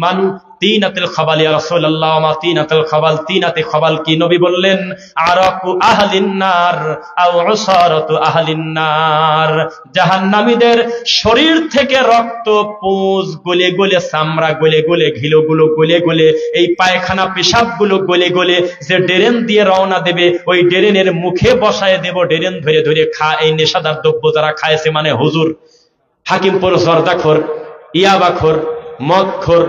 মান 3 আতিল খবাল, ইয়া রাসূলুল্লাহ মা 3 আতিল খবাল? 3 আতে খবাল কি? নবী বললেন আরাকু আহলিন নার আও উসারাতু আহলিন নার, জাহান্নামীদের শরীর থেকে রক্ত, পুঁজ গলে গলে, চামড়া গলে গলে, ঘিলুগুলো গলে গলে, এই পায়খানা পেশাবগুলো গলে গলে যে ডেরেন দিয়ে রওনা দেবে, ওই ডেরেনের মুখে বসায় দেব, ডেরেন ধরে ধরে খা। এই নেশাদার দ্রব্য যারা খায়ছে, মানে হুজুর, হাকিমপুর জর্দাখোর, ইয়াবাখোর, মদখোর,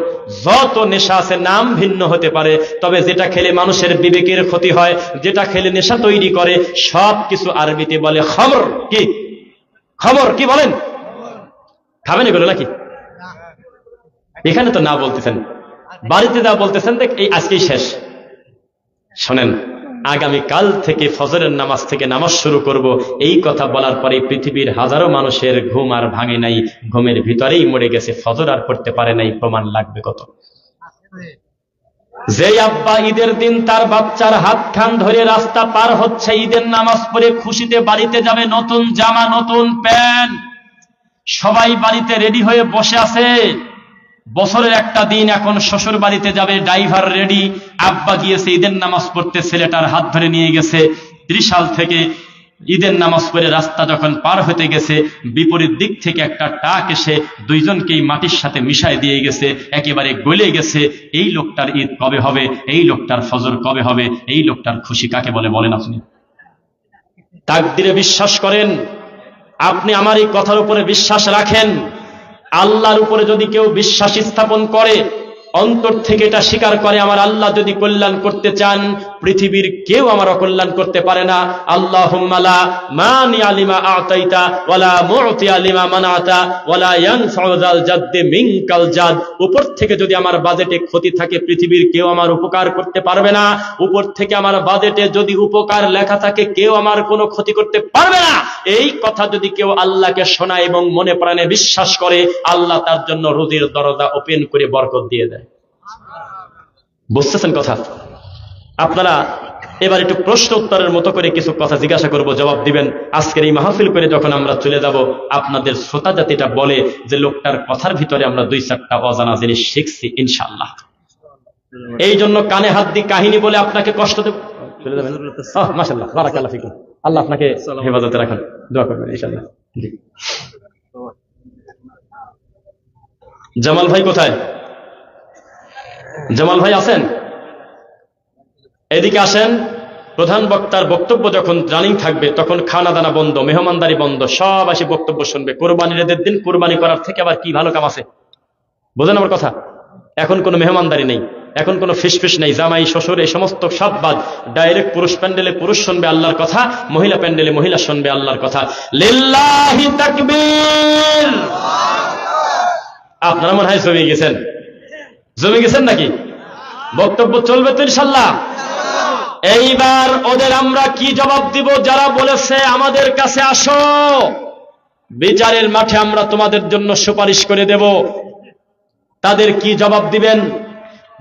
যত নেশা আছে নাম ভিন্ন হতে পারে, তবে যেটা খেলে মানুষের বিবেকের ক্ষতি হয়, যেটা খেলে নেশা তৈরি করে, সব কিছু আরবিতে বলে খমর। কি খমর? কি বলেন? খাবেন এগুলো নাকি? এখানে তো না বলতেছেন, বাড়িতে না বলতেছেন। দেখ, এই আজকেই শেষ। শোনেন, আগামী কাল থেকে ফজরের নামাজ থেকে নামাজ শুরু করব। এই কথা বলার পরে পৃথিবীর হাজারো মানুষের ঘুম আর ভাঙে নাই, ঘুমের ভিতরেই মরে গেছে, ফজর আর পড়তে পারে নাই। প্রমাণ লাগবে কত? যে আব্বা ঈদের দিন তার বাচ্চার হাত খান ধরে রাস্তা পার হচ্ছে, ঈদের নামাজ পড়ে খুশিতে বাড়িতে যাবে, নতুন জামা, নতুন প্যান্ট, সবাই বাড়িতে রেডি হয়ে বসে আছে। বছরের একটা দিন এখন শ্বশুর বাড়িতে যাবে, ড্রাইভার রেডি, আব্বা গিয়েছে ঈদের নামাজ পড়তে, ছেলেটার হাত ধরে নিয়ে গেছে। 30 সাল থেকে ঈদের নামাজ পড়ে রাস্তা যখন পার হতে গেছে, বিপরীত দিক থেকে একটা টাক এসে দুইজনকেই মাটির সাথে মিশায় দিয়ে গেছে, একেবারে গলে গেছে। এই লোকটার ঈদ কবে হবে? এই লোকটার ফজর কবে হবে? এই লোকটার খুশি কাকে বলে বলেন আপনি? তাকদীরে বিশ্বাস করেন? আপনি আমার এই কথার উপরে বিশ্বাস রাখেন? আল্লাহর উপরে যদি কেউ বিশ্বাস স্থাপন করে, অন্তর থেকে এটা স্বীকার করে, আমার আল্লাহ যদি কল্যাণ করতে চান, পৃথিবীর কেউ আমার অকল্যাণ করতে পারে না। আল্লাহুম্মা লা মানিআ লিমা আতাইতা ওয়ালা মু'তিয়া লিমা মানাতা ওয়ালা ইয়ানফাউ যাল জাদ্দি মিনকাল জাদ। উপর থেকে যদি আমার বাজেটে ক্ষতি থাকে, পৃথিবীর কেউ আমার উপকার করতে পারবে না। উপর থেকে আমার বাজেটে যদি উপকার লেখা থাকে, কেউ আমার কোনো ক্ষতি করতে পারবে না। এই কথা যদি কেউ আল্লাহকে শোনায় এবং মনে প্রাণে বিশ্বাস করে, আল্লাহ তার জন্য রুজির দরজা ওপেন করে বরকত দিয়ে দেয়। বুঝতেছেন কথা? আপনারা এবার একটু প্রশ্ন উত্তরের মতো করে কিছু কথা জিজ্ঞাসা করব, জবাব দিবেন। আজকের এই মাহফিল করে যখন আমরা চলে যাব, আপনাদের শ্রোতা জাতিটা বলে যে লোকটার কথার ভিতরে আমরা 2-4টা অজানা জিনিস শিখছি ইনশাআল্লাহ। এই জন্য কানে হাত দিয়ে কাহিনী বলে আপনাকে কষ্ট দেব। চলে যাবেন? মাশাআল্লাহ, বারাকাল্লাহ ফিকুম। আল্লাহ আপনাকে হেফাজতে রাখুন, দোয়া করবেন ইনশাআল্লাহ। জামাল ভাই কোথায়? জামাল ভাই আছেন? এদিকে আসেন। প্রধান বক্তার বক্তব্য যখন রানিং থাকবে তখন খানা দানা বন্ধ, মেহমানদারি বন্ধ, সব আসে বক্তব্য শুনবে। কোরবানির ঈদের দিন কোরবানি করার থেকে আবার কি ভালো কাম আছে? বোঝেন আমার কথা? এখন কোনো মেহমানদারি নেই, এখন কোনো ফিসফিস নেই, জামাই শ্বশুর এই সমস্ত সব বাদ। ডাইরেক্ট পুরুষ প্যান্ডেলে পুরুষ শুনবে আল্লাহর কথা, মহিলা প্যান্ডেলে মহিলা শুনবে আল্লাহর কথা। লিল্লাহি তাকবীর। আপনারা মনে হয় জমে গেছেন, জমে গেছেন নাকি? বক্তব্য চলবে তো ইনশাআল্লাহ। এইবার ওদের আমরা কি জবাব দিব? যারা বলেছে আমাদের কাছে আসো, বিচারের মাঠে আমরা তোমাদের জন্য সুপারিশ করে দেব, তাদের কি জবাব দিবেন?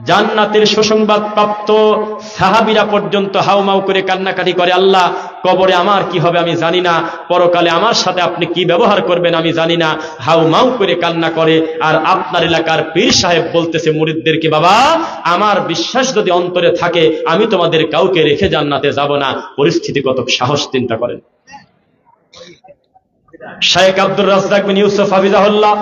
জান্নাতের সুসংবাদ প্রাপ্ত সাহাবীরা পর্যন্ত হাউমাউ করে কান্নাকাটি করে, আল্লাহ কবরে আমার কি হবে আমি জানি না, পরকালে আমার সাথে আপনি কি ব্যবহার করবেন আমি জানি না, হাউমাউ করে কান্না করে। আর আপনার এলাকার পীর সাহেব বলতেছে মুরিদদেরকে, বাবা আমার বিশ্বাস যদি অন্তরে থাকে আমি তোমাদের কাউকে রেখে জান্নাতে যাব না। পরিস্থিতি কত সাহস চিন্তা করেন। শেখ আব্দুর রাজ্জাক বিন ইউসুফ হাফিজাহুল্লাহ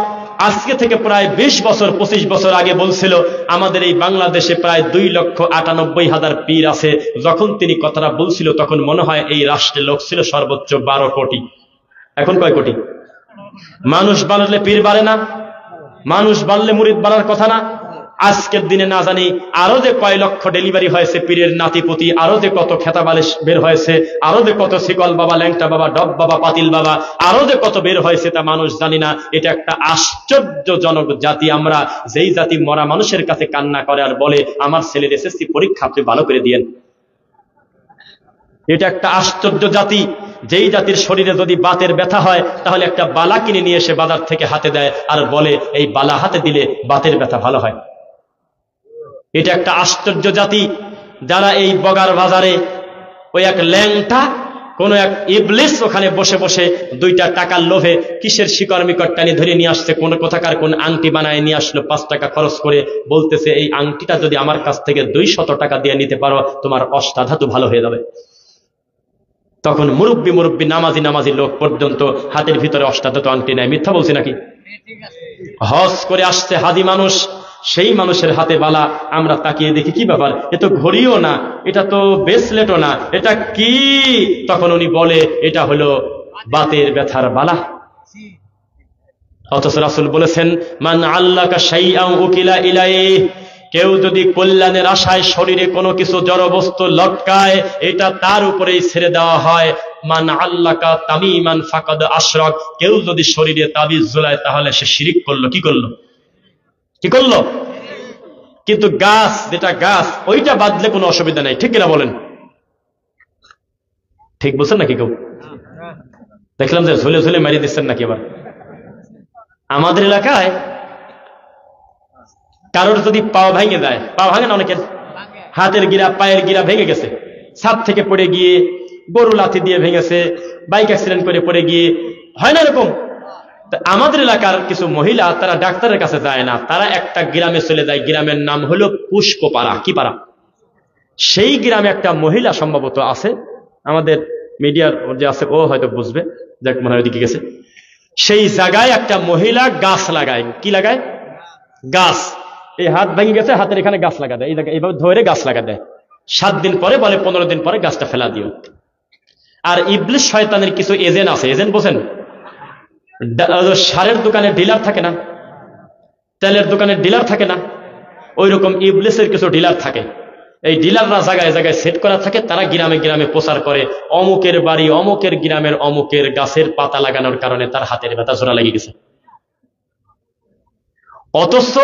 আজকে থেকে প্রায় 20 বছর 25 বছর আগে বলছিল আমাদের এই বাংলাদেশে প্রায় 2,98,000 পীর আছে। যখন তিনি কথাটা বলছিল তখন মনে হয় এই রাষ্ট্রে লোক ছিল সর্বোচ্চ 12 কোটি। এখন কয় কোটি? মানুষ বাড়লে পীর বাড়ে না, মানুষ বাড়লে মুরিদ বাড়ার কথা না। আজকের দিনে না জানি আরো যে কয় লক্ষ ডেলিভারি হয়েছে পীরের নাতিপুতি, আরো যে কত খেতাবালিশ বের হয়েছে, আরো যে কত শিকল বাবা, ল্যাংটা বাবা, ডব বাবা, পাতিল বাবা, আরো যে কত বের হয়েছে তা মানুষ জানি না। এটা একটা আশ্চর্যজনক জাতি আমরা, যেই জাতি মরা মানুষের কাছে কান্না করে আর বলে আমার ছেলের এসএসসি পরীক্ষা আপনি ভালো করে দিয়েন। এটা একটা আশ্চর্য জাতি, যেই জাতির শরীরে যদি বাতের ব্যথা হয় তাহলে একটা বালা কিনে নিয়ে এসে বাজার থেকে হাতে দেয় আর বলে এই বালা হাতে দিলে বাতের ব্যথা ভালো হয়। এটা একটা আশ্চর্য জাতি, যারা এই বগার বাজারে ওই এক ল্যাংটা কোন এক ইবলিস ওখানে বসে বসে 2টা টাকার লোভে কিসের শিকড় মিকট টানি ধরে নিয়ে আসছে, কোন কোথাকার কোন আংটি বানায় নিয়ে আসলো 5 টাকা খরচ করে, বলতেছে এই আংটিটা যদি আমার কাছ থেকে 200 টাকা দিয়ে নিতে পারো তোমার অষ্টাধাতু ভালো হয়ে যাবে। তখন মুরব্বী নামাজি লোক পর্যন্ত হাতের ভিতরে অষ্টাধাতু আংটি নেয়। মিথ্যা বলছি নাকি? হজ করে আসছে হাজি মানুষ, সেই মানুষের হাতে বালা, আমরা তাকিয়ে দেখি কি ব্যাপার, এ তো ঘড়িও না, এটা তো ব্রেসলেটও না, এটা কি? তখন উনি বলে এটা হলো বাতের ব্যথার বালা। অথচ রাসূল বলেছেন মান আল্লাকা শাইআন উকিলা ইলাইহি, কেউ যদি কল্যাণের আশায় শরীরে কোনো কিছু জড় বস্তু লটকায় এটা তার উপরেই ছেড়ে দেওয়া হয়। মান আল্লাকা তামিমান ফাকাদ আশরাক, কেউ যদি শরীরে তাবিজ ঝুলায় তাহলে সে শিরিক করলো। কি করলো? কি করলো? কিন্তু গাছ, যেটা গাছ ওইটা বাঁধলে কোনো অসুবিধা নেই, ঠিক কিনা বলেন? ঠিক বলছেন নাকি কেউ? দেখলাম যে ঝুলে ঝুলে মারিয়ে দিচ্ছেন নাকি আবার। আমাদের এলাকায় কারোর যদি পাও ভেঙে যায়, পা ভাঙে না অনেকের, হাতের গিরা পায়ের গিরা ভেঙে গেছে, ছাদ থেকে পড়ে গিয়ে, গরু লাথি দিয়ে ভেঙেছে, বাইক অ্যাক্সিডেন্ট করে পড়ে গিয়ে, হয় না এরকম? আমাদের এলাকার কিছু মহিলা তারা ডাক্তারের কাছে যায় না, তারা একটা গ্রামে চলে যায়, গ্রামের নাম হলো পুষ্পপাড়া। কি পাড়া? সেই গ্রামে একটা মহিলা সম্ভবত আছে, আমাদের মিডিয়ার যে আছে ও হয়তো বুঝবে, দেখ মনে হয় ওদিকে গেছে। সেই জায়গায় একটা মহিলা গাছ লাগায়। কি লাগায়? গাছ। এই হাত ভেঙে গেছে, হাতের এখানে গাছ লাগা দেয়, এই জায়গায় এইভাবে ধরে গাছ লাগা দেয়। 7 দিন পরে বলে 15 দিন পরে গাছটা ফেলা দিও। আর ইবলিস শয়তানের কিছু এজেন্ট আছে, এজেন্ট বোঝেন? সারের দোকানে ডিলার থাকে না, তেলের দোকানের ডিলার থাকে না, ওই রকম ইবলিসের কিছু ডিলার থাকে। এই ডিলাররা জায়গায় জায়গায় সেট করা থাকে, তারা গ্রামে গ্রামে প্রচার করে অমুকের বাড়ি অমুকের গ্রামের অমুকের গাছের পাতা লাগানোর কারণে তার হাতের ব্যথা জোড়া লেগে গেছে। অথচ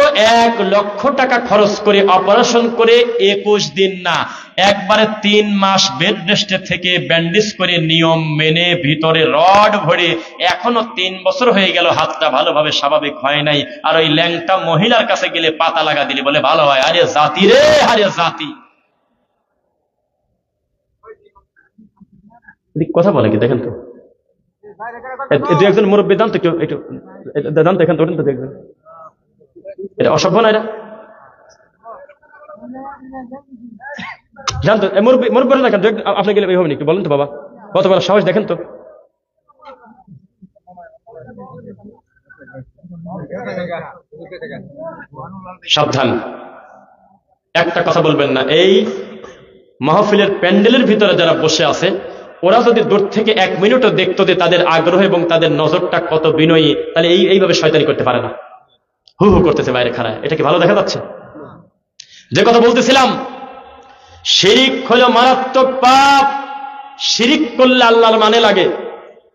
1 লক্ষ টাকা খরচ করে অপারেশন করে 21 দিন না, একবারে 3 মাস বেড রেস্টে থেকে ব্যান্ডেজ করে নিয়ম মেনে ভিতরে রড ভরে এখনো 3 বছর হয়ে গেল, হাতটা ভালোভাবে স্বাভাবিক হয় নাই। আর ওই ল্যাংটা মহিলার কাছে গেলে পাতা লাগা দিলে বলে ভালো হয়। আরে জাতি রে, আরে জাতি। কথা বলে কি দেখেন তো, দু একজন মুরব্বী দান তো, একটু একটু দান তো, এখান তো দু একজন, এটা অসভ্য না এটা? জানতো মুরব্বী দেখেন তো, আপনি গেলে এইভাবে একটু বলেন তো বাবা, কত বড় সাহস দেখেন তো। সাবধান, একটা কথা বলবেন না। এই মাহফিলের প্যান্ডেলের ভিতরে যারা বসে আছে, ওরা যদি দূর থেকে 1 মিনিটও দেখতো যে তাদের আগ্রহ এবং তাদের নজরটা কত বিনয়ী, তাহলে এইভাবে শয়তানি করতে পারে না। হু হু করতেছে বাইরে খাড়ায়, এটা কি ভালো দেখা যাচ্ছে? যে কথা বলতেছিলাম, শিরিক হলো মারাত্মক পাপ। শিরিক করলে আল্লাহর মানে লাগে,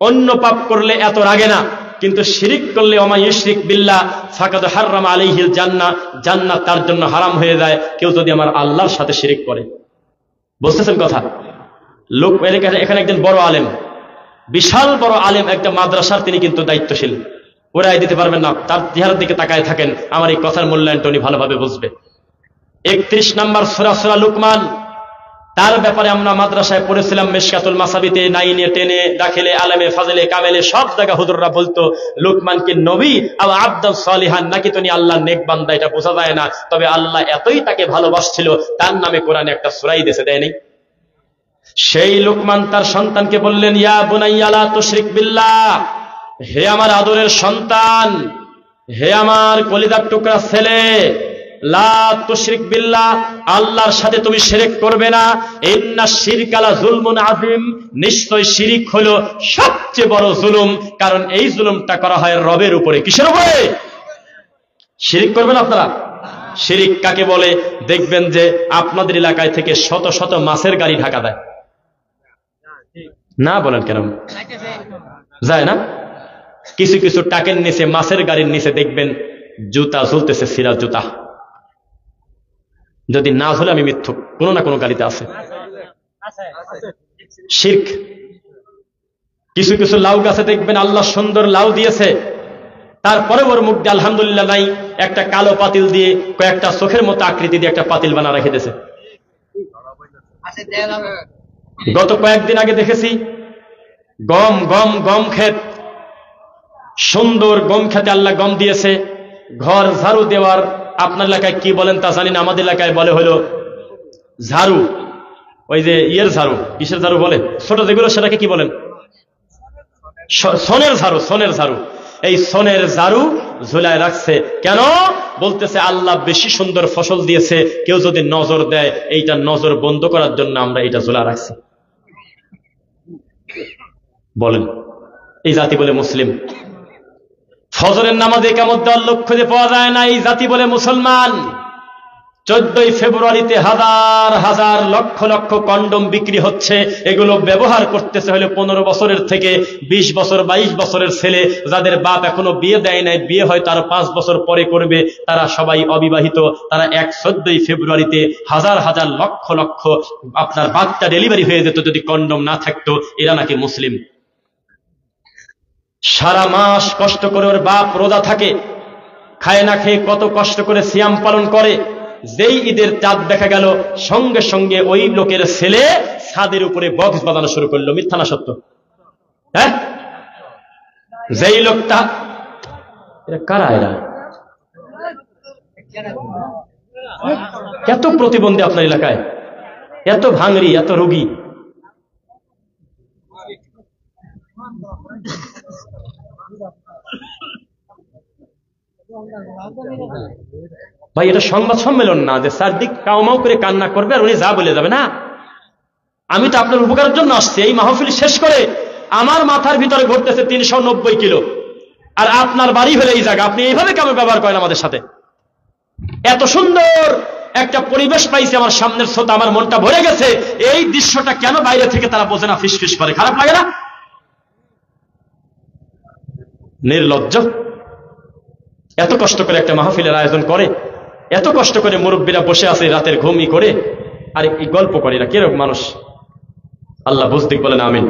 অন্য পাপ করলে এত লাগে না। কিন্তু শিরিক করলে ওমা ইউশরিক বিল্লাহ ফাকাদ হারাম আলাইহিল জান্নাহ, জান্নাত তার জন্য হারাম হয়ে যায় কেউ যদি আমার আল্লাহর সাথে শিরিক করে। বুঝতেছেন কথা? লোক এখানে একজন বড় আলেম, বিশাল বড় আলেম, একটা মাদ্রাসার তিনি কিন্তু দায়িত্বশীল। ওরাই দিতে পারবেন না, তার চেহারার দিকে তাকায় থাকেন, আমার এই কথার মূল্যায়নটা উনি ভালোভাবে বুঝবে। 31 নম্বর সূরা সূরা লুকমান, তার ব্যাপারে আমরা মাদ্রাসায় পড়েছিলাম, মিশকাতুল মাসাবিতে, 9 10 দাখিলে, আলেমে, ফাজিলে, কামেলে, সব জায়গা হুজুররা বলতো লুকমান কি নবী আর আব্দুল সালিহান নাকি তিনি আল্লাহর নেক বান্দা, এটা বোঝা যায় না। তবে আল্লাহ এতই তাকে ভালোবাসছিল, তার নামে কোরআনে একটা সূরাই দিয়েছে, দেয়নি? সেই লুকমান তার সন্তানকে বললেন, ইয়া বুনাইয়া লা তুশরিক বিল্লাহ, হে আমার আদরের সন্তান, হে আমার কলিজার টুকরা ছেলে, লা তুশরিক বিল্লাহ, আল্লাহর সাথে তুমি শিরক করবে না। ইন্নাশ শিরকা লা যুলমুন আযীম, নিশ্চয় শিরিক হলো সবচেয়ে বড় জুলুম, কারণ এই জুলুমটা করা হয় রবের উপরে। কিসের উপরে? শিরিক করবেন আপনারা? শিরিক কাকে বলে? দেখবেন যে আপনাদের এলাকায় থেকে শত শত মাছের গাড়ি ঢাকা দেয় না, বলেন কেন যায় না? কিছু কিছু টাকের নিচে, মাছের গাড়ির নিচে দেখবেন জুতা ঝুলতেছে, সিরা জুতা। যদি না ঝুলে আমি মিথ্যুক, কোনো না কোনো গাড়িতে আছে। শিরক। কিছু কিছু লাউ গাছে দেখবেন আল্লাহ সুন্দর লাউ দিয়েছে, তারপরে ওর মুখ দিয়ে আলহামদুলিল্লাহ নাই, একটা কালো পাতিল দিয়ে কয়েকটা চোখের মতো আকৃতি দিয়ে একটা পাতিল বানা রেখে দিয়েছে। গত কয়েকদিন আগে দেখেছি গম গম গম ক্ষেত, সুন্দর গম খেতে আল্লাহ গম দিয়েছে, ঘর ঝাড়ু দেওয়ার, আপনার এলাকায় কি বলেন তা জানি না, আমাদের এলাকায় বলে হলো ঝাড়ু, ওই যে ইয়ের ঝাড়ু, কিসের ঝাড়ু বলে ছোট যেগুলো, সেটাকে কি বলেন? সোনের ঝাড়ু। সোনের ঝাড়ু, এই সোনের ঝাড়ু ঝুলায় রাখছে। কেন? বলতেছে আল্লাহ বেশি সুন্দর ফসল দিয়েছে, কেউ যদি নজর দেয়, এইটা নজর বন্ধ করার জন্য আমরা এটা ঝুলা রাখছি। বলেন, এই জাতি বলে মুসলিম? ফজরের নামাজে কামত দেওয়ার লক্ষ্য যে পাওয়া যায় না, এই জাতি বলে মুসলমান। 14 ফেব্রুয়ারিতে হাজার হাজার লক্ষ লক্ষ কন্ডম বিক্রি হচ্ছে, এগুলো ব্যবহার করতেছে হলে 15 বছরের থেকে 20 বছর 22 বছরের ছেলে, যাদের বাপ এখনো বিয়ে দেয় নাই, বিয়ে হয়তো আরো 5 বছর পরে করবে, তারা সবাই অবিবাহিত। তারা 14 ফেব্রুয়ারিতে হাজার হাজার লক্ষ লক্ষ আপনার বাচ্চা ডেলিভারি হয়ে যেত যদি কন্ডম না থাকতো। এরা নাকি মুসলিম? সারা মাস কষ্ট করে ওর বাপ রোজা থাকে, খায় না খেয়ে কত কষ্ট করে সিয়াম পালন করে, যেই ঈদের চাঁদ দেখা গেল সঙ্গে সঙ্গে ওই লোকের ছেলে ছাদের উপরে বক্স বাজানো শুরু করলো। মিথ্যা না সত্য? হ্যাঁ, যেই লোকটা, এরা কারা? এরা এত প্রতিবন্ধী আপনার এলাকায়, এত ভাঙড়ি, এত রোগী। ভাই, এটা সংবাদ সম্মেলন না যে চারদিক কাউমাউ করে কান্না করবে আর উনি যা বলে যাবে না। আমি তো আপনার উপকারের জন্য আসছি। এই মাহফিল শেষ করে আমার মাথার ভিতরে ঘটতেছে 390 কিলো, আর আপনার বাড়ি হলে এই জায়গা, আপনি এইভাবে কেমন ব্যবহার করেন আমাদের সাথে? এত সুন্দর একটা পরিবেশ পাইছে, আমার সামনের শ্রোতা, আমার মনটা ভরে গেছে। এই দৃশ্যটা কেন বাইরে থেকে তারা বোঝে না, ফিস ফিস করে? খারাপ লাগে না? নির্লজ্জ। এত কষ্ট করে একটা মাহফিলের আয়োজন করে, এত কষ্ট করে মুরব্বীরা বসে আছে রাতের ঘুমই করে, আর এই গল্প করে না। কিরকম মানুষ? আল্লাহ বুঝদিক বলেন আমিন।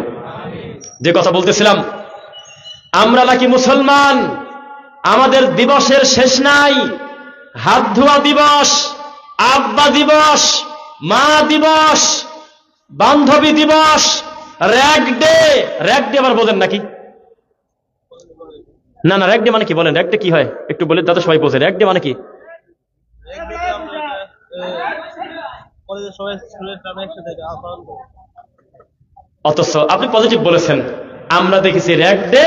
যে কথা বলতেছিলাম, আমরা নাকি মুসলমান, আমাদের দিবসের শেষ নাই। হাত ধোয়া দিবস, আব্বা দিবস, মা দিবস, বান্ধবী দিবস, র‍্যাগ ডে, র‍্যাগ ডে আবার বোঝেন নাকি? না না, র‍্যাগ ডে মানে কি বলেন? র‍্যাগ ডে কি হয় একটু বলে, দাদা সবাই বোঝে। র‍্যাগ ডে মানে কি? অথচ আপনি পজিটিভ বলেছেন। আমরা দেখেছি র‍্যাগ ডে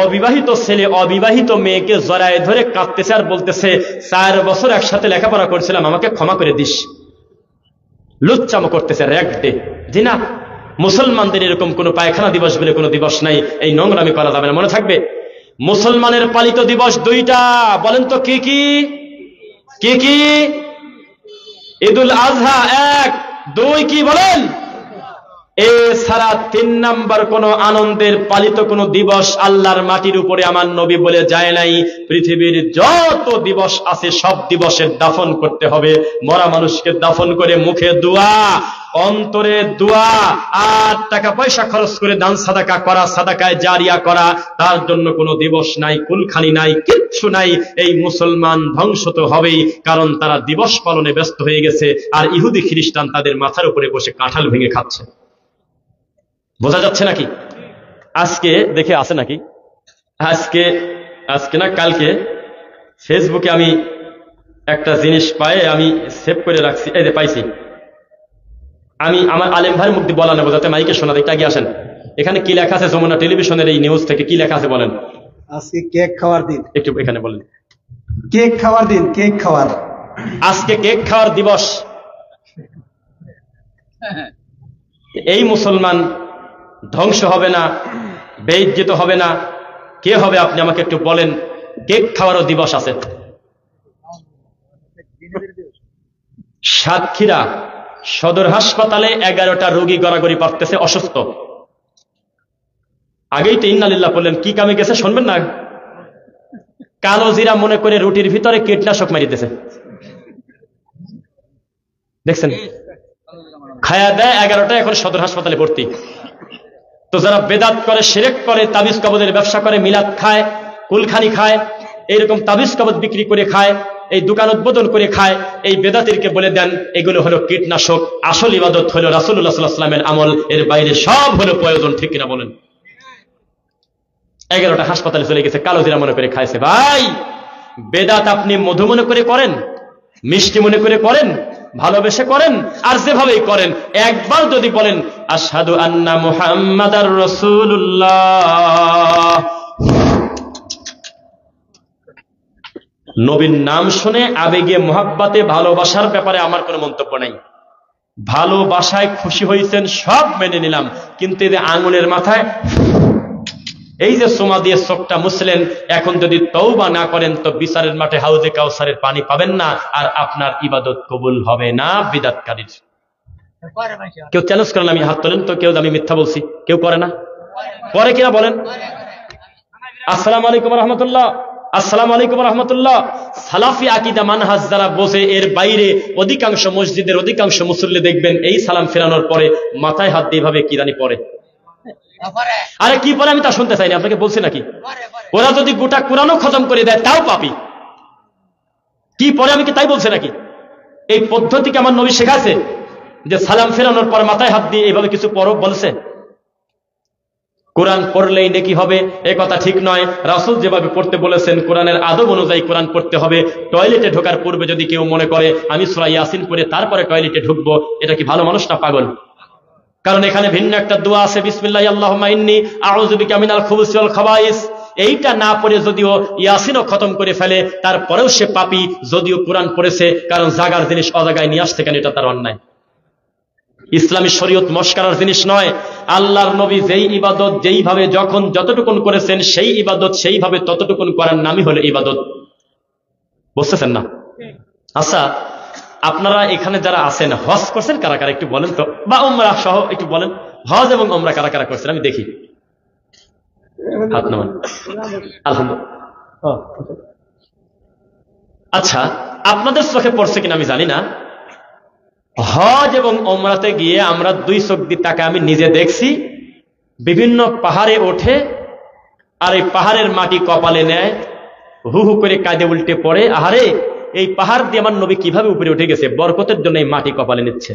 অবিবাহিত ছেলে অবিবাহিত মেয়েকে জড়ায় ধরে কাঁদতেছে আর বলতেছে 4 বছর একসাথে লেখাপড়া করছিলাম, আমাকে ক্ষমা করে দিস। লুচ্চামো করতেছে র‍্যাগ ডে। জি না, মুসলমানদের এরকম কোন পায়খানা দিবস বলে কোনো দিবস নাই, এই নোংরামি করা যাবে না, মনে থাকবে। মুসলমানের পালিত দিবস 2টা, বলেন তো কি কি? কি কি? ঈদুল আজহা 1, 2 কি বলেন? এছাড়া 3 নাম্বার কোন আনন্দের পালিত কোন দিবস আল্লাহর মাটির উপরে আমার নবী বলে যায় নাই। পৃথিবীর যত দিবস আছে সব দিবসের দাফন করতে হবে। মরা মানুষকে দাফন করে মুখে দোয়া, অন্তরে দোয়া, আর টাকা পয়সা খরচ করে দান সাদাকা করা, সাদাকায় জারিয়া করা, তার জন্য কোনো দিবস নাই, কুলখানি নাই, কিচ্ছু নাই। এই মুসলমান ধ্বংস তো হবেই, কারণ তারা দিবস পালনে ব্যস্ত হয়ে গেছে, আর ইহুদি খ্রিস্টান তাদের মাথার উপরে বসে কাঁঠাল ভেঙে খাচ্ছে। বোঝা যাচ্ছে নাকি? আজকে দেখে আছে নাকি, আজকে না কালকে ফেসবুকে আমি একটা জিনিস পাই, আমি সেভ করে রাখছি, এই যে পাইছি। আমি আমার আলেম ভাইয়ের মুখ দিয়ে বলা নেবো যাতে মাইকে শোনা, একটু আগে আসেন। এখানে কি লেখা আছে যমুনা টেলিভিশনের এই নিউজ থেকে, কি লেখা আছে বলেন? আজকে কেক খাওয়ার দিন। একটু এখানে বলেন। কেক খাওয়ার দিন, কেক খাওয়ার। আজকে কেক খাওয়ার দিবস। এই মুসলমান ধ্বংস হবে না, বেইজ্জত হবে না, কে হবে আপনি আমাকে একটু বলেন। কেক খাওয়ারও দিবস আছে। সাতক্ষীরা সদর হাসপাতালে 11টা রোগী গড়াগড়ি পারতেছে, অসুস্থ। আগেই তো ইন্নালিল্লাহ বললেন, কি কামে গেছে শুনবেন না? কালো জিরা মনে করে রুটির ভিতরে কীটনাশক মারিতেছে, দেখছেন? খায়া দেয় 11টা, এখন সদর হাসপাতালে ভর্তি। তো যারা বেদাত করে, শিরক করে, তাবিজ কবজের ব্যবসা করে, মিলাদ খায়, কুলখানি খায়, এইরকম তাবিজ কবজ বিক্রি করে খায়, এই দোকান উদ্বোধন করে খায়, এই বেদাতিরকে বলে দেন এগুলো হলো কীটনাশক, আসল ইবাদত হলো রাসূলুল্লাহ সাল্লাল্লাহু আলাইহি ওয়াসাল্লামের আমল, এর বাইরে সব হলো প্রয়োজন। ঠিক কিনা বলেন? 11টা হাসপাতালে চলে গেছে, কালো জিরা মনে করে খাইছে। ভাই, বেদাত আপনি মধু মনে করে করেন, মিষ্টি মনে করে করেন, ভালোবেসে করেন, আর যেভাবেই করেন, একবার যদি বলেন আশহাদু আন্না মুহাম্মাদার রাসূলুল্লাহ, নবীর নাম শুনে আবেগে মোহাব্বতে ভালোবাসার ব্যাপারে আমার কোনো মন্তব্য নাই। ভালোবাসায় খুশি হয়েছেন সব মেনে নিলাম, কিন্তু এই যে আঙুলের মাথায় এই যে সোমা দিয়ে চোখটা মুছলেন, এখন যদি তওবা না করেন তো বিচারের মাঠে হাউজে কাউসারের পানি পাবেন না, আর আপনার ইবাদত কবুল হবে না। বিদআতকারীর কেউ চ্যালেঞ্জ করেন, আমি হাত তোলেন তো, কেউ আমি মিথ্যা বলছি, কেউ করে না? করে কিনা বলেন? আসসালামু আলাইকুম রহমতুল্লাহ, আসসালামু আলাইকুম রহমতুল্লাহ। সালাফি আকীদা মানহাজ যারা বোঝে, এর বাইরে অধিকাংশ মসজিদের অধিকাংশ মুসল্লি দেখবেন এই সালাম ফেরানোর পরে মাথায় হাত দিয়ে ভাবে কি জানি পড়ে। আরে কি পরে আমি তা শুনতে চাইনি, আপনাকে বলছি নাকি? ওরা যদি গোটা কোরআনও খতম করে দেয় তাও পাপী। কি পরে আমি কি তাই বলছি নাকি? এই পদ্ধতিকে আমার নবী শেখাছে যে সালাম ফেরানোর পর মাথায় হাত দিয়ে এইভাবে কিছু পড়ো বলছে? কোরআন পড়লেই নেকি হবে এ কথা ঠিক নয়। রাসূল যেভাবে পড়তে বলেছেন কোরআনের আদব অনুযায়ী কোরআন পড়তে হবে। টয়লেটে ঢোকার পূর্বে যদি কেউ মনে করে আমি সূরা ইয়াসিন পড়ে তারপরে টয়লেটে ঢুকবো, এটা কি ভালো মানুষ না পাগল? কারণ এখানে ভিন্ন একটা দোয়া আছে, বিসমিল্লাহি আল্লাহুম্মা ইন্নী আউযু বিকা মিনাল খুবুসি ওয়াল খাবাইস। এইটা না পড়ে যদিও ইয়াসিনও খতম করে ফেলে, তারপরেও সে পাপী, যদিও কোরআন পড়েছে। কারণ জাগার জিনিস অজাগায় নিয়ে আসতে কেন, এটা তার অন্যায়। ইসলামী শরীয়ত মস্কারার জিনিস নয়। আল্লাহর নবী যেই ইবাদত যেইভাবে যখন যতটুকুন করেছেন, সেই ইবাদত সেইভাবে ততটুকুন করার নামই হলো ইবাদত। বুঝতেছেন না? আচ্ছা, আপনারা এখানে যারা আছেন হজ করছেন কারা কারা একটু বলেন তো, বা উমরা সহ একটু বলেন, হজ এবং উমরা কারা কারা করছেন আমি দেখি, হাত নামান। আলহামদুলিল্লাহ। আচ্ছা, আপনাদের চোখে পড়ছে কিনা আমি জানি না, হজ এবং উমরাতে গিয়ে আমরা 2 চোখ দিয়ে তাকে আমি নিজে দেখছি, বিভিন্ন পাহাড়ে ওঠে আর এই পাহাড়ের মাটি কপালে নেয়, হু হু করে কাঁদে উল্টে পড়ে, আহারে এই পাহাড় দিয়ে আমার নবী কিভাবে উপরে উঠে গেছে, বরকতের জন্য এই মাটি কপালে নিচ্ছে।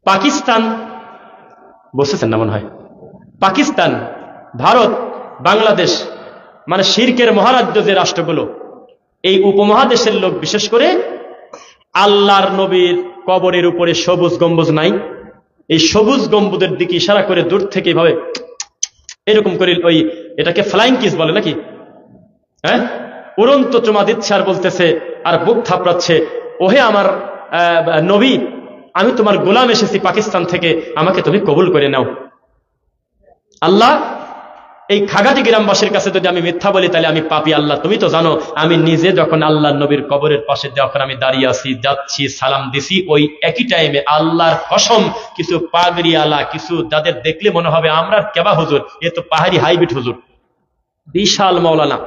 পাকিস্তান বুঝতেছেন না মনে হয়? পাকিস্তান, ভারত, বাংলাদেশ, মানে শিরকের মহারাজ্য যে রাষ্ট্রগুলো, এই উপমহাদেশের লোক বিশেষ করে আল্লাহর নবীর কবরের উপরে সবুজ গম্বুজ নাই, এই সবুজ গম্বুজের দিকে ইশারা করে দূর থেকে এভাবে এরকম করে, ওই এটাকে ফ্লাইং কিস বলে নাকি, হ্যাঁ, উড়ন্ত চুমা দিচ্ছে আর বলতেছে আর বুক থাপড়াচ্ছে, ওহে আমার নবী, আমি তোমার গোলাম এসেছি পাকিস্তান থেকে, আমাকে তুমি কবুল করে নাও। আল্লাহ, এই খাগাটি গ্রামবাসীর কাছে যদি আমি মিথ্যা বলি তাহলে আমি পাপী। আল্লাহ, তুমি তো জানো আমি নিজে যখন আল্লাহ নবীর কবরের পাশে যখন আমি দাঁড়িয়ে আছি, যাচ্ছি, সালাম দিছি, ওই একই টাইমে আল্লাহর কসম কিছু পাগড়ি আলা, কিছু যাদের দেখলে মনে হবে আমরা কেবা হুজুর, এ তো পাহাড়ি হাইব্রিড হুজুর, বিশাল মাওলানা,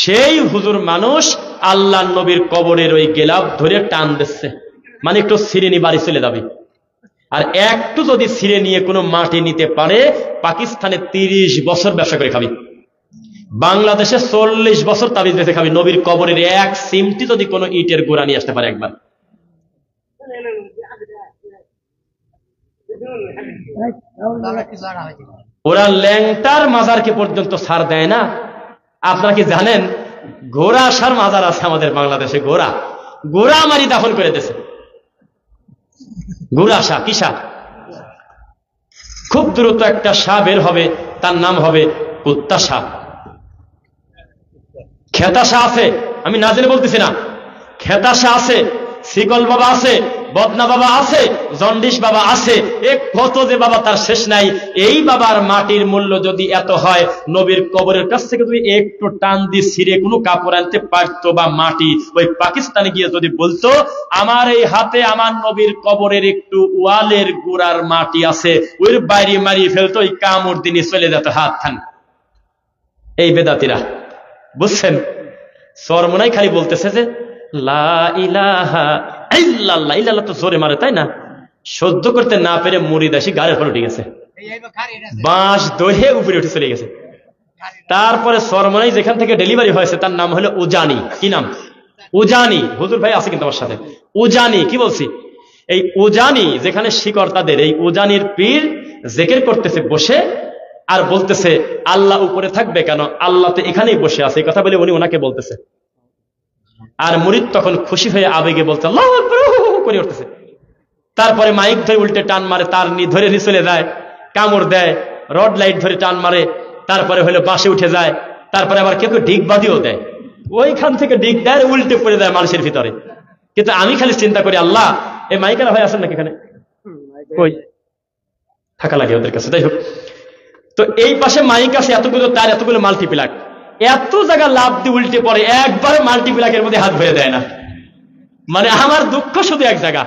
সেই হুজুর মানুষ আল্লাহ নবীর কবরের ওই গেলাপ ধরে টান দিচ্ছে, মানে একটু সিরেনি বাড়ি চলে যাবে। আর একটু যদি ছিঁড়ে নিয়ে কোনো মাটি নিতে পারে, পাকিস্তানে 30 বছর ব্যবসা করে খাবি, বাংলাদেশে 40 বছর তাবিজ বেঁচে খাবি, নবীর কবরের এক সিমটি যদি কোনো ইটের গোড়া নিয়ে আসতে পারে একবার। ওরা ল্যাংটার মাজারকে পর্যন্ত ছাড় দেয় না। আপনারা কি জানেন ঘোড়া আসার মাজার আছে আমাদের বাংলাদেশে? ঘোড়া মারি দাফন করে দিয়েছে। ঘোড়া শাহ, কি শাহ? খুব দ্রুত একটা শাহ বের হবে, তার নাম হবে কুত্তা শাহ। খেতা শাহ আছে, আমি না জেনে বলতেছি না, খেতা শাহ আছে, শিকল বাবা আছে, বদনা বাবা আছে, জন্ডিস বাবা আছে, এক কত যে বাবা তার শেষ নাই। এই বাবার মাটির মূল্য যদি এত হয়, নবীর কবরের কাছ থেকে যদি একটু টান দিয়ে ছিঁড়ে কোনো কাপড় আনতে পারতো বা মাটি, ওই পাকিস্তানে গিয়ে যদি বলতো আমার এই হাতে আমার নবীর কবরের একটু ওয়ালের গোড়ার মাটি আছে, ওই বাইরে মারিয়ে ফেলতো, ওই কামড় দিনে চলে যেত হাত খান। এই বেদাতিরা, বুঝছেন? সরমনাই খালি বলতেছে যে লা ইলাহা ইল্লাল্লাহ, ইল্লাল্লাহ তো জোরে মারে, তাই না? সহ্য করতে না পেরে মুরিদ আসি গাড়ির পর উঠে গেছে, বাঁশ দহে উপরে উঠে চলে গেছে। তারপরে সরমনাই যেখান থেকে ডেলিভারি হয়েছে তার নাম হলো উজানি। কি নাম? উজানি। হুজুর ভাই আছে কিন্তু আমার সাথে। উজানি, কি বলছি? এই উজানি যেখানে শিকড় তাদের, এই উজানির পীর জিকির করতেছে বসে আর বলতেছে আল্লাহ উপরে থাকবে কেন, আল্লাহ তো এখানেই বসে আছে, এই কথা বলে উনি ওনাকে বলতেছে। আর মুরিদ তখন খুশি হয়ে আবেগে বলছে আল্লাহু আকবার করে উঠতেছে। তারপরে মাইক ধরে উল্টে টান মারে, তার ধরে নিয়ে চলে যায়, কামড় দেয়, রড লাইট ধরে টান মারে, তারপরে হলো বাসে উঠে যায়, তারপরে আবার কেউ কেউ ডিগ বাদিও দেয়, ওইখান থেকে ডিগ দেয়, উল্টে পড়ে দেয় মানুষের ভিতরে। কিন্তু আমি খালি চিন্তা করি আল্লাহ, এই মাইকেরা ভাই আছেন নাকি এখানে? ওই থাকা লাগে ওদের কাছে, যাই হোক। তো এই পাশে মাইক আছে, এতগুলো তার, এতগুলো মাল্টিপ্লাক, এত জায়গা লাভ দিয়ে উল্টে পড়ে, একবারে মাল্টিপ্লাকের মধ্যে হাত ভরে দেয় না। মানে আমার দুঃখ শুধু এক জায়গা,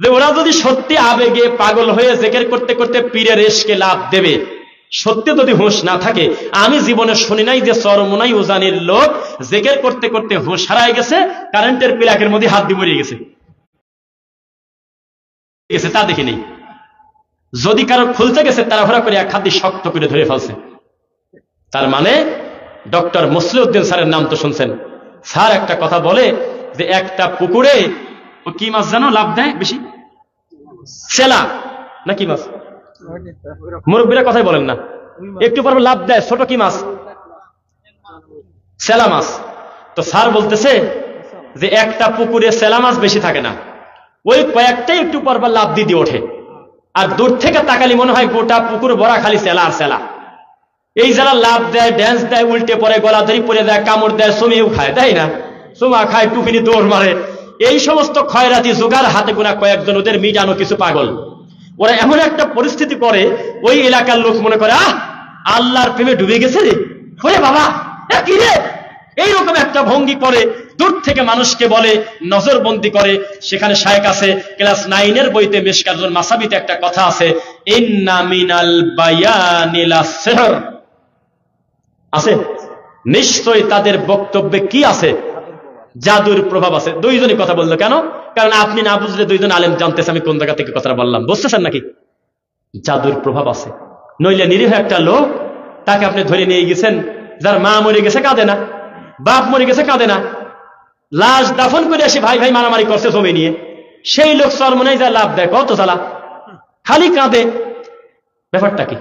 যে ওরা যদি সত্যি আবেগে পাগল হয়ে জিকির করতে করতে পীরের এশকে লাভ দেবে, সত্যি যদি হুঁশ না থাকে, আমি জীবনে শুনি নাই যে চরমোনাই উজানির লোক জিকির করতে করতে হুঁশ হারায় গেছে, কারেন্টের প্লাকের মধ্যে হাত দিয়ে মরে গেছে, তা দেখি নেই। যদি কারো খুলতে গেছে তাড়াহুড়া করে এক হাত দিয়ে শক্ত করে ধরে ফেলছে। তার মানে ডক্টর মুসলিউদ্দিন স্যারের নাম তো শুনছেন। স্যার একটা কথা বলে যে একটা পুকুরে ও কি মাছ জানো লাভ দেয় বেশি? সেলা না কি মাছ? মুরব্বীরা কথাই বলেন না, একটু পর লাভ দেয় ছোট কি মাছ? সেলা মাছ। তো স্যার বলতেছে যে একটা পুকুরে সেলা মাছ বেশি থাকে না, ওই কয়েকটাই একটু পর লাভ দিয়ে ওঠে, আর দূর থেকে তাকালি মনে হয় গোটা পুকুর ভরা খালি সেলা আর সেলা। এই যারা লাভ দেয়, ড্যান্স দেয়, উল্টে পড়ে, গলা ধরি পড়ে দেয়, কামড় দেয়, সুমিও খায়, তাই না? সুমা খায়, টুপিনি দৌড় মারে, এই সমস্ত খয়রাতি জোগাড় হাতে গোনা কয়েকজন, ওদের মিটানো কিছু পাগল। ওরা এমন একটা পরিস্থিতি করে, ওই এলাকার লোক মনে করে আল্লাহর প্রেমে ডুবে গেছে রে, ওরে বাবা কি রে, এইরকম একটা ভঙ্গি করে দূর থেকে মানুষকে বলে, নজরবন্দি করে। সেখানে শায়েখ আছে, ক্লাস 9-এর বইতে মিশকাতুল মাসাবিতে একটা কথা আছে, ইন্না মিনাল বায়ানি লাসিহর আছে, নিশ্চয়ই তাদের বক্তব্যে কি আছে? জাদুর প্রভাব আছে। দুইজনই কথা বললো কেন? কারণ আপনি না বুঝলে দুইজন আলেম জানতেছে আমি কোন জায়গা থেকে কথাটা বললাম, বুঝতেছেন নাকি? জাদুর প্রভাব আছে। নইলে নিরীহ একটা লোক, তাকে আপনি ধরে নিয়ে গেছেন, যার মা মরে গেছে কাঁদে না, বাপ মরে গেছে কাঁদে না, লাশ দাফন করে আসি ভাই ভাই মারামারি করছে জমি নিয়ে, সেই লোক চরমোনাই যা লাভ দেয়, কত জ্বালা, খালি কাঁদে, ব্যাপারটা কি?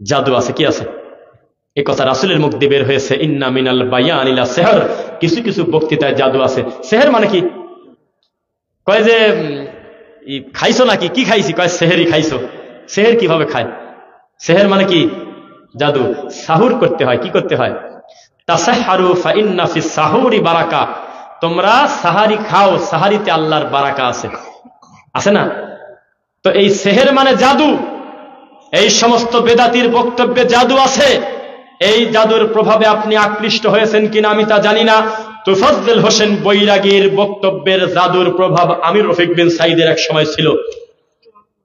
জাদু আছে, কি আছে? এই কথা রাসূলের মুখ দিয়ে বের হয়েছে, ইন্না মিনাল বায়ানি লা সিহর। কিছু কিছু বক্তৃতায় জাদু আছে। সেহের মানে কি? কয় যে খাইছো নাকি? কি খাইছি? কয় সেহেরই খাইছো। সেহের কিভাবে খায়? সেহের মানে কি? জাদু। সাহুর করতে হয়। কি করতে হয়? তাসাহহারু ফাইন্না ফিস সাহুরি বারাকা। তোমরা সাহারি খাও, সাহারিতে আল্লাহর বারাকা আছে, আছে না? তো এই সেহের মানে জাদু। এই সমস্ত বেদাতির বক্তব্যে জাদু আছে। এই জাদুর প্রভাবে আপনি আকৃষ্ট হয়েছেন কিনা আমি তা জানি না। তোফাজ্জল হোসেন বৈরাগীর বক্তব্যের জাদুর প্রভাব আমির রফিক বিন সাইদের এক সময় ছিল।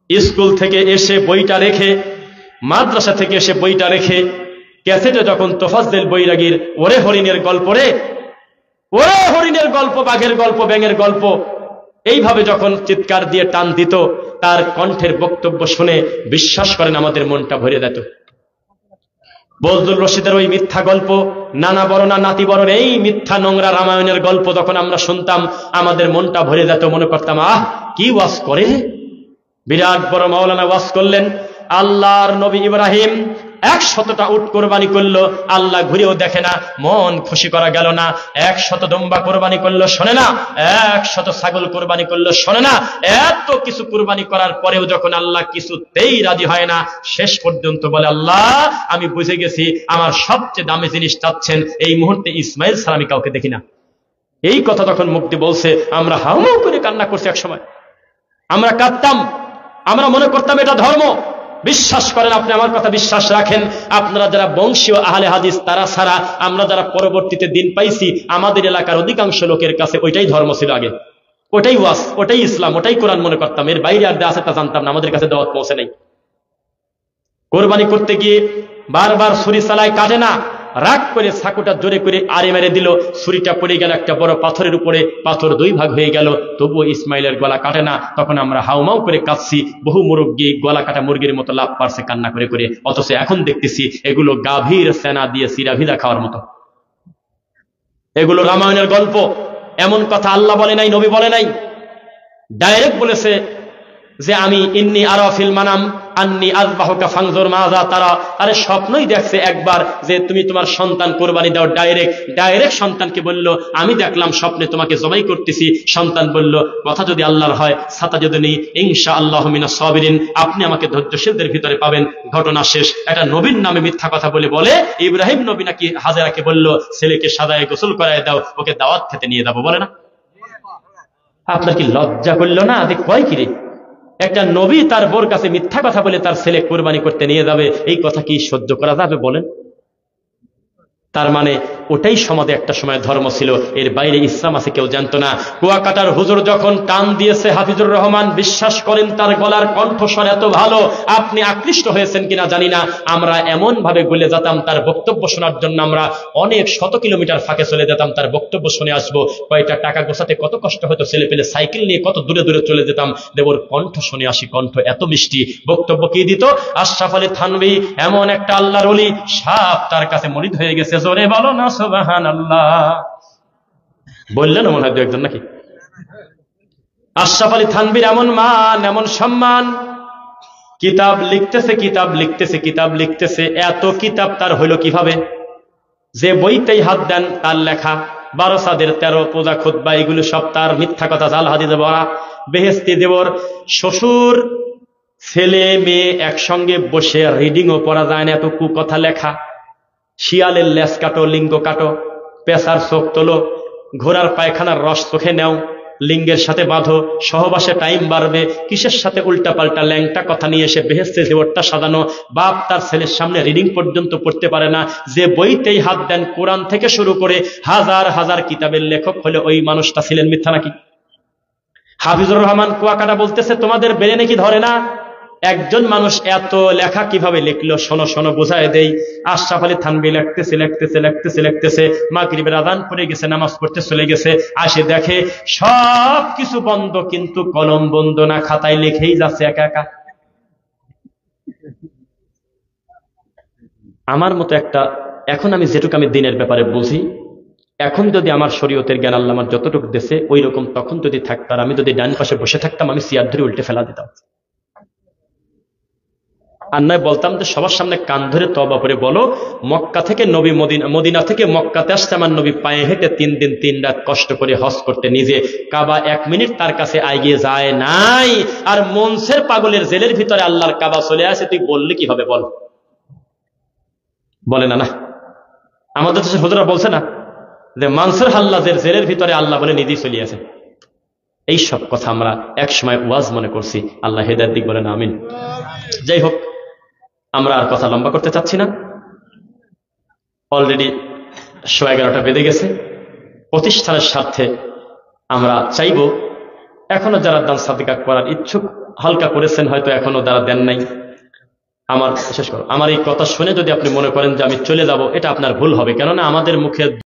স্কুল থেকে এসে বইটা রেখে, মাদ্রাসা থেকে এসে বইটা রেখে, ক্যাসেটে যখন তোফাজ্জল বৈরাগীর ওরে হরিণের গল্প রে, ওরে হরিণের গল্প, বাঘের গল্প, ব্যাঙের গল্প, এইভাবে যখন চিৎকার দিয়ে টান দিত, তার কণ্ঠের বক্তব্য শুনে বিশ্বাস করেন আমাদের মনটা ভরে যেত। বজলুর রশিদের ওই মিথ্যা গল্প, নানা বরণা নাতি বরণ, এই মিথ্যা নোংরা রামায়ণের গল্প যখন আমরা শুনতাম, আমাদের মনটা ভরে যেত। মনে করতাম, আহ কি ওয়াজ করে! বিরাট বড় মাওলানা ওয়াজ করলেন। আল্লাহর নবী ইব্রাহিম 100টা উট কোরবানি করলো, আল্লাহ ঘুরেও দেখে না, মন খুশি করা গেল না। 100 দুম্বা কোরবানি করলো, শোনে না। 100 ছাগল কোরবানি করলো, শোনে না। এত কিছু কোরবানি করার পরেও যখন আল্লাহ কিছুতেই রাজি হয় না, শেষ পর্যন্ত বলে, আল্লাহ আমি বুঝে গেছি, আমার সবচেয়ে দামি জিনিস চাচ্ছেন, এই মুহূর্তে ইসমাইল ছাড়া আমি কাউকে দেখি না। এই কথা তখন মুক্তি বলছে, আমরা হাউমাউ করে কান্না করছি। এক সময় আমরা কাঁদতাম, আমরা মনে করতাম এটা ধর্ম। বিশ্বাস করেন, আপনি আমার কথা বিশ্বাস রাখেন, আপনারা যারা বংশীয় আহলে হাদিস তারা ছাড়া আমরা যারা পরবর্তীতে দিন পাইছি, আমাদের এলাকার অধিকাংশ লোকের কাছে ওইটাই ধর্ম ছিল আগে। ওটাই ওয়াজ, ওটাই ইসলাম, ওটাই কোরআন মনে করতাম। এর বাইরে আর আছে তা জানতাম না, আমাদের কাছে দাওয়াত পৌঁছে নেই। কোরবানি করতে গিয়ে বারবার ছুরি চালায়, কাটে না। রাগ করে ছাকুটা জোরে করে আরে মেরে দিল, ছুরিটা পড়ে গেল একটা বড় পাথরের উপরে, পাথর 2 ভাগ হয়ে গেল, তবুও ইসমাইলের গলা কাটে না। তখন আমরা হাউমাউ করে কাঁদছি, বহু মুরব্বী গলা কাটা মুরগির মতো লাভ পারছে কান্না করে করে। অথচ এখন দেখতেছি এগুলো গাভীর সেনা দিয়ে সিরা ভিজা খাওয়ার মতো। এগুলো রামায়ণের গল্প। এমন কথা আল্লাহ বলে নাই, নবী বলে নাই। ডাইরেক্ট বলেছে যে আমি ইন্নী আরা ফিল মানাম আন্নী আযবাহুকা ফানজুর মাযা তারা। আরে স্বপ্নই দেখছে একবার যে তুমি তোমার সন্তান কোরবানি দাও। ডাইরেক্ট সন্তানকে বলল, আমি দেখলাম স্বপ্নে তোমাকে জবাই করতেছি। সন্তান বলল, কথা যদি আল্লাহর হয়, ছাতা যদি নেই, ইনশাআল্লাহু মিনাস সাবিরিন, আপনি আমাকে ধৈর্যশীলদের ভিতরে পাবেন। ঘটনা শেষ। একটা নবীর নামে মিথ্যা কথা বলে ইব্রাহিম নবী নাকি হাজেরাকে বলল, ছেলেকে সাজায় গোসল করায় দাও, ওকে দাওয়াত খেতে নিয়ে যাবো, বলে না? আপনার কি লজ্জা করল না? কয় কি রে, একটা নবী তার বোর কাছে মিথ্যা কথা বলে তার ছেলে কোরবানি করতে নিয়ে যাবে, এই কথা কি সহ্য করা যাবে বলেন? তার মানে ওটাই সমাজে একটা সময় ধর্ম ছিল, এর বাইরে ইসলাম আছে কেউ জানতো না। কুয়াকাটার হুজুর যখন টান দিয়েছে হাফিজুর রহমান, বিশ্বাস করেন তার গলার কণ্ঠস্বর এত ভালো, আপনি আকৃষ্ট হয়েছেন কিনা জানি না, আমরা এমন ভাবে গলে যেতাম তার বক্তব্য শোনার জন্য। আমরা অনেক 100 কিলোমিটার ফাঁকে চলে যেতাম তার বক্তব্য শুনে আসবো। কয়টা টাকা গোছাতে কত কষ্ট হতো, ছেলে পেলে সাইকেল নিয়ে কত দূরে দূরে চলে যেতাম, দেবর কণ্ঠ শুনে আসি। কণ্ঠ এত মিষ্টি। বক্তব্য কি দিত? আশরাফ আলী থানভী এমন একটা আল্লাহর ওলি, সাপ তার কাছে মরিদ হয়ে গেছে। জোরে বলো না সুবহানাল্লাহ। বললেন মনে হয় একজন নাকি? আশরাফ আলী থানভীর এমন মান, এমন সম্মান। কিতাব লিখতেছে, কিতাব লিখতেছে, কিতাব লিখতেছে। এত কিতাব তার হইল কিভাবে? যে বইতেই হাত দেন তার লেখা। 12 সাদের 13 পূজা খুতবা, এগুলো সব তার মিথ্যা কথা, জাল হাদিসে ভরা। বেহেশতি দেবর শ্বশুর ছেলে মেয়ে একসঙ্গে বসে রিডিংও পড়া যায় না, এত কুকথা লেখা। শিয়ালের লেজ কাটো, লিঙ্গ কাটো, পেশার চোখ তোলো, ঘোড়ার পায়খানার রস চোখে নেও, লিঙ্গের সাথে বাঁধো, সহবাসে টাইম বাড়বে, কিসের সাথে উল্টা পাল্টা ল্যাংটা কথা নিয়ে এসে বেহেশতে জীবনটা সাজানো। বাপ তার ছেলের সামনে রিডিং পর্যন্ত পড়তে পারে না। যে বইতেই হাত দেন, কোরআন থেকে শুরু করে হাজার হাজার কিতাবের লেখক হলে ওই মানুষটা ছিলেন মিথ্যা নাকি? হাফিজুর রহমান কুয়াকাটা বলতেছে, তোমাদের বেড়ে নাকি ধরে না? একজন মানুষ এত লেখা কিভাবে লিখলো, শোনো শোনো বুঝায় দেই। আশরাফ আলী থানভী লিখতেছে লিখতেছে লিখতেছে লিখতেছে, মাগরিবের আযান পড়ে গেছে, নামাজ পড়তে চলে গেছে। আসে দেখে সব কিছু বন্ধ, কিন্তু কলম বন্ধ না, খাতায় লিখেই যাচ্ছে একা একা। আমার মতো একটা, এখন আমি যেটুকু আমি দিনের ব্যাপারে বুঝি, এখন যদি আমার শরীয়তের জ্ঞান আল্লাহ আমার যতটুকু দেশে ওই রকম তখন যদি থাকতাম, আমি যদি ডান পাশে বসে থাকতাম, আমি চেয়ার ধরে উল্টে ফেলা দিতাম। আর নয় বলতাম যে সবার সামনে কান ধরে তওবা করে বলো, মক্কা থেকে নবী মদিনা থেকে মক্কাতে আসছে আমার নবী পায়ে হেঁটে 3 দিন 3 রাত কষ্ট করে হজ করতে, নিজে কাবা 1 মিনিট তার কাছে এগিয়ে যায় নাই। আর মনসের পাগলের জেলের ভিতরে আল্লাহর কাবা চলে আসে, তুই বললে কি হবে? বলে না। না, আমাদের দেশের হুজুরা বলছে না যে মানসুর হাল্লাজের জেলের ভিতরে আল্লাহ বলে নিজেই চলে আসে। এই সব কথা আমরা এক সময় ওয়াজ মনে করছি। আল্লাহ হেদায়েত দিক বলেন আমিন। যাই হোক, আমরা আর কথা লম্বা করতে চাচ্ছি না, অলরেডি 11:15 বেজে গেছে। প্রতিষ্ঠানের স্বার্থে আমরা চাইব, এখনো যারা দান সাদকা করার ইচ্ছুক হালকা করেছেন, হয়তো এখনো যারা দেন নাই, আমার বিশেষ করে আমার এই কথা শুনে যদি আপনি মনে করেন যে আমি চলে যাব, এটা আপনার ভুল হবে। কেননা আমাদের মুখে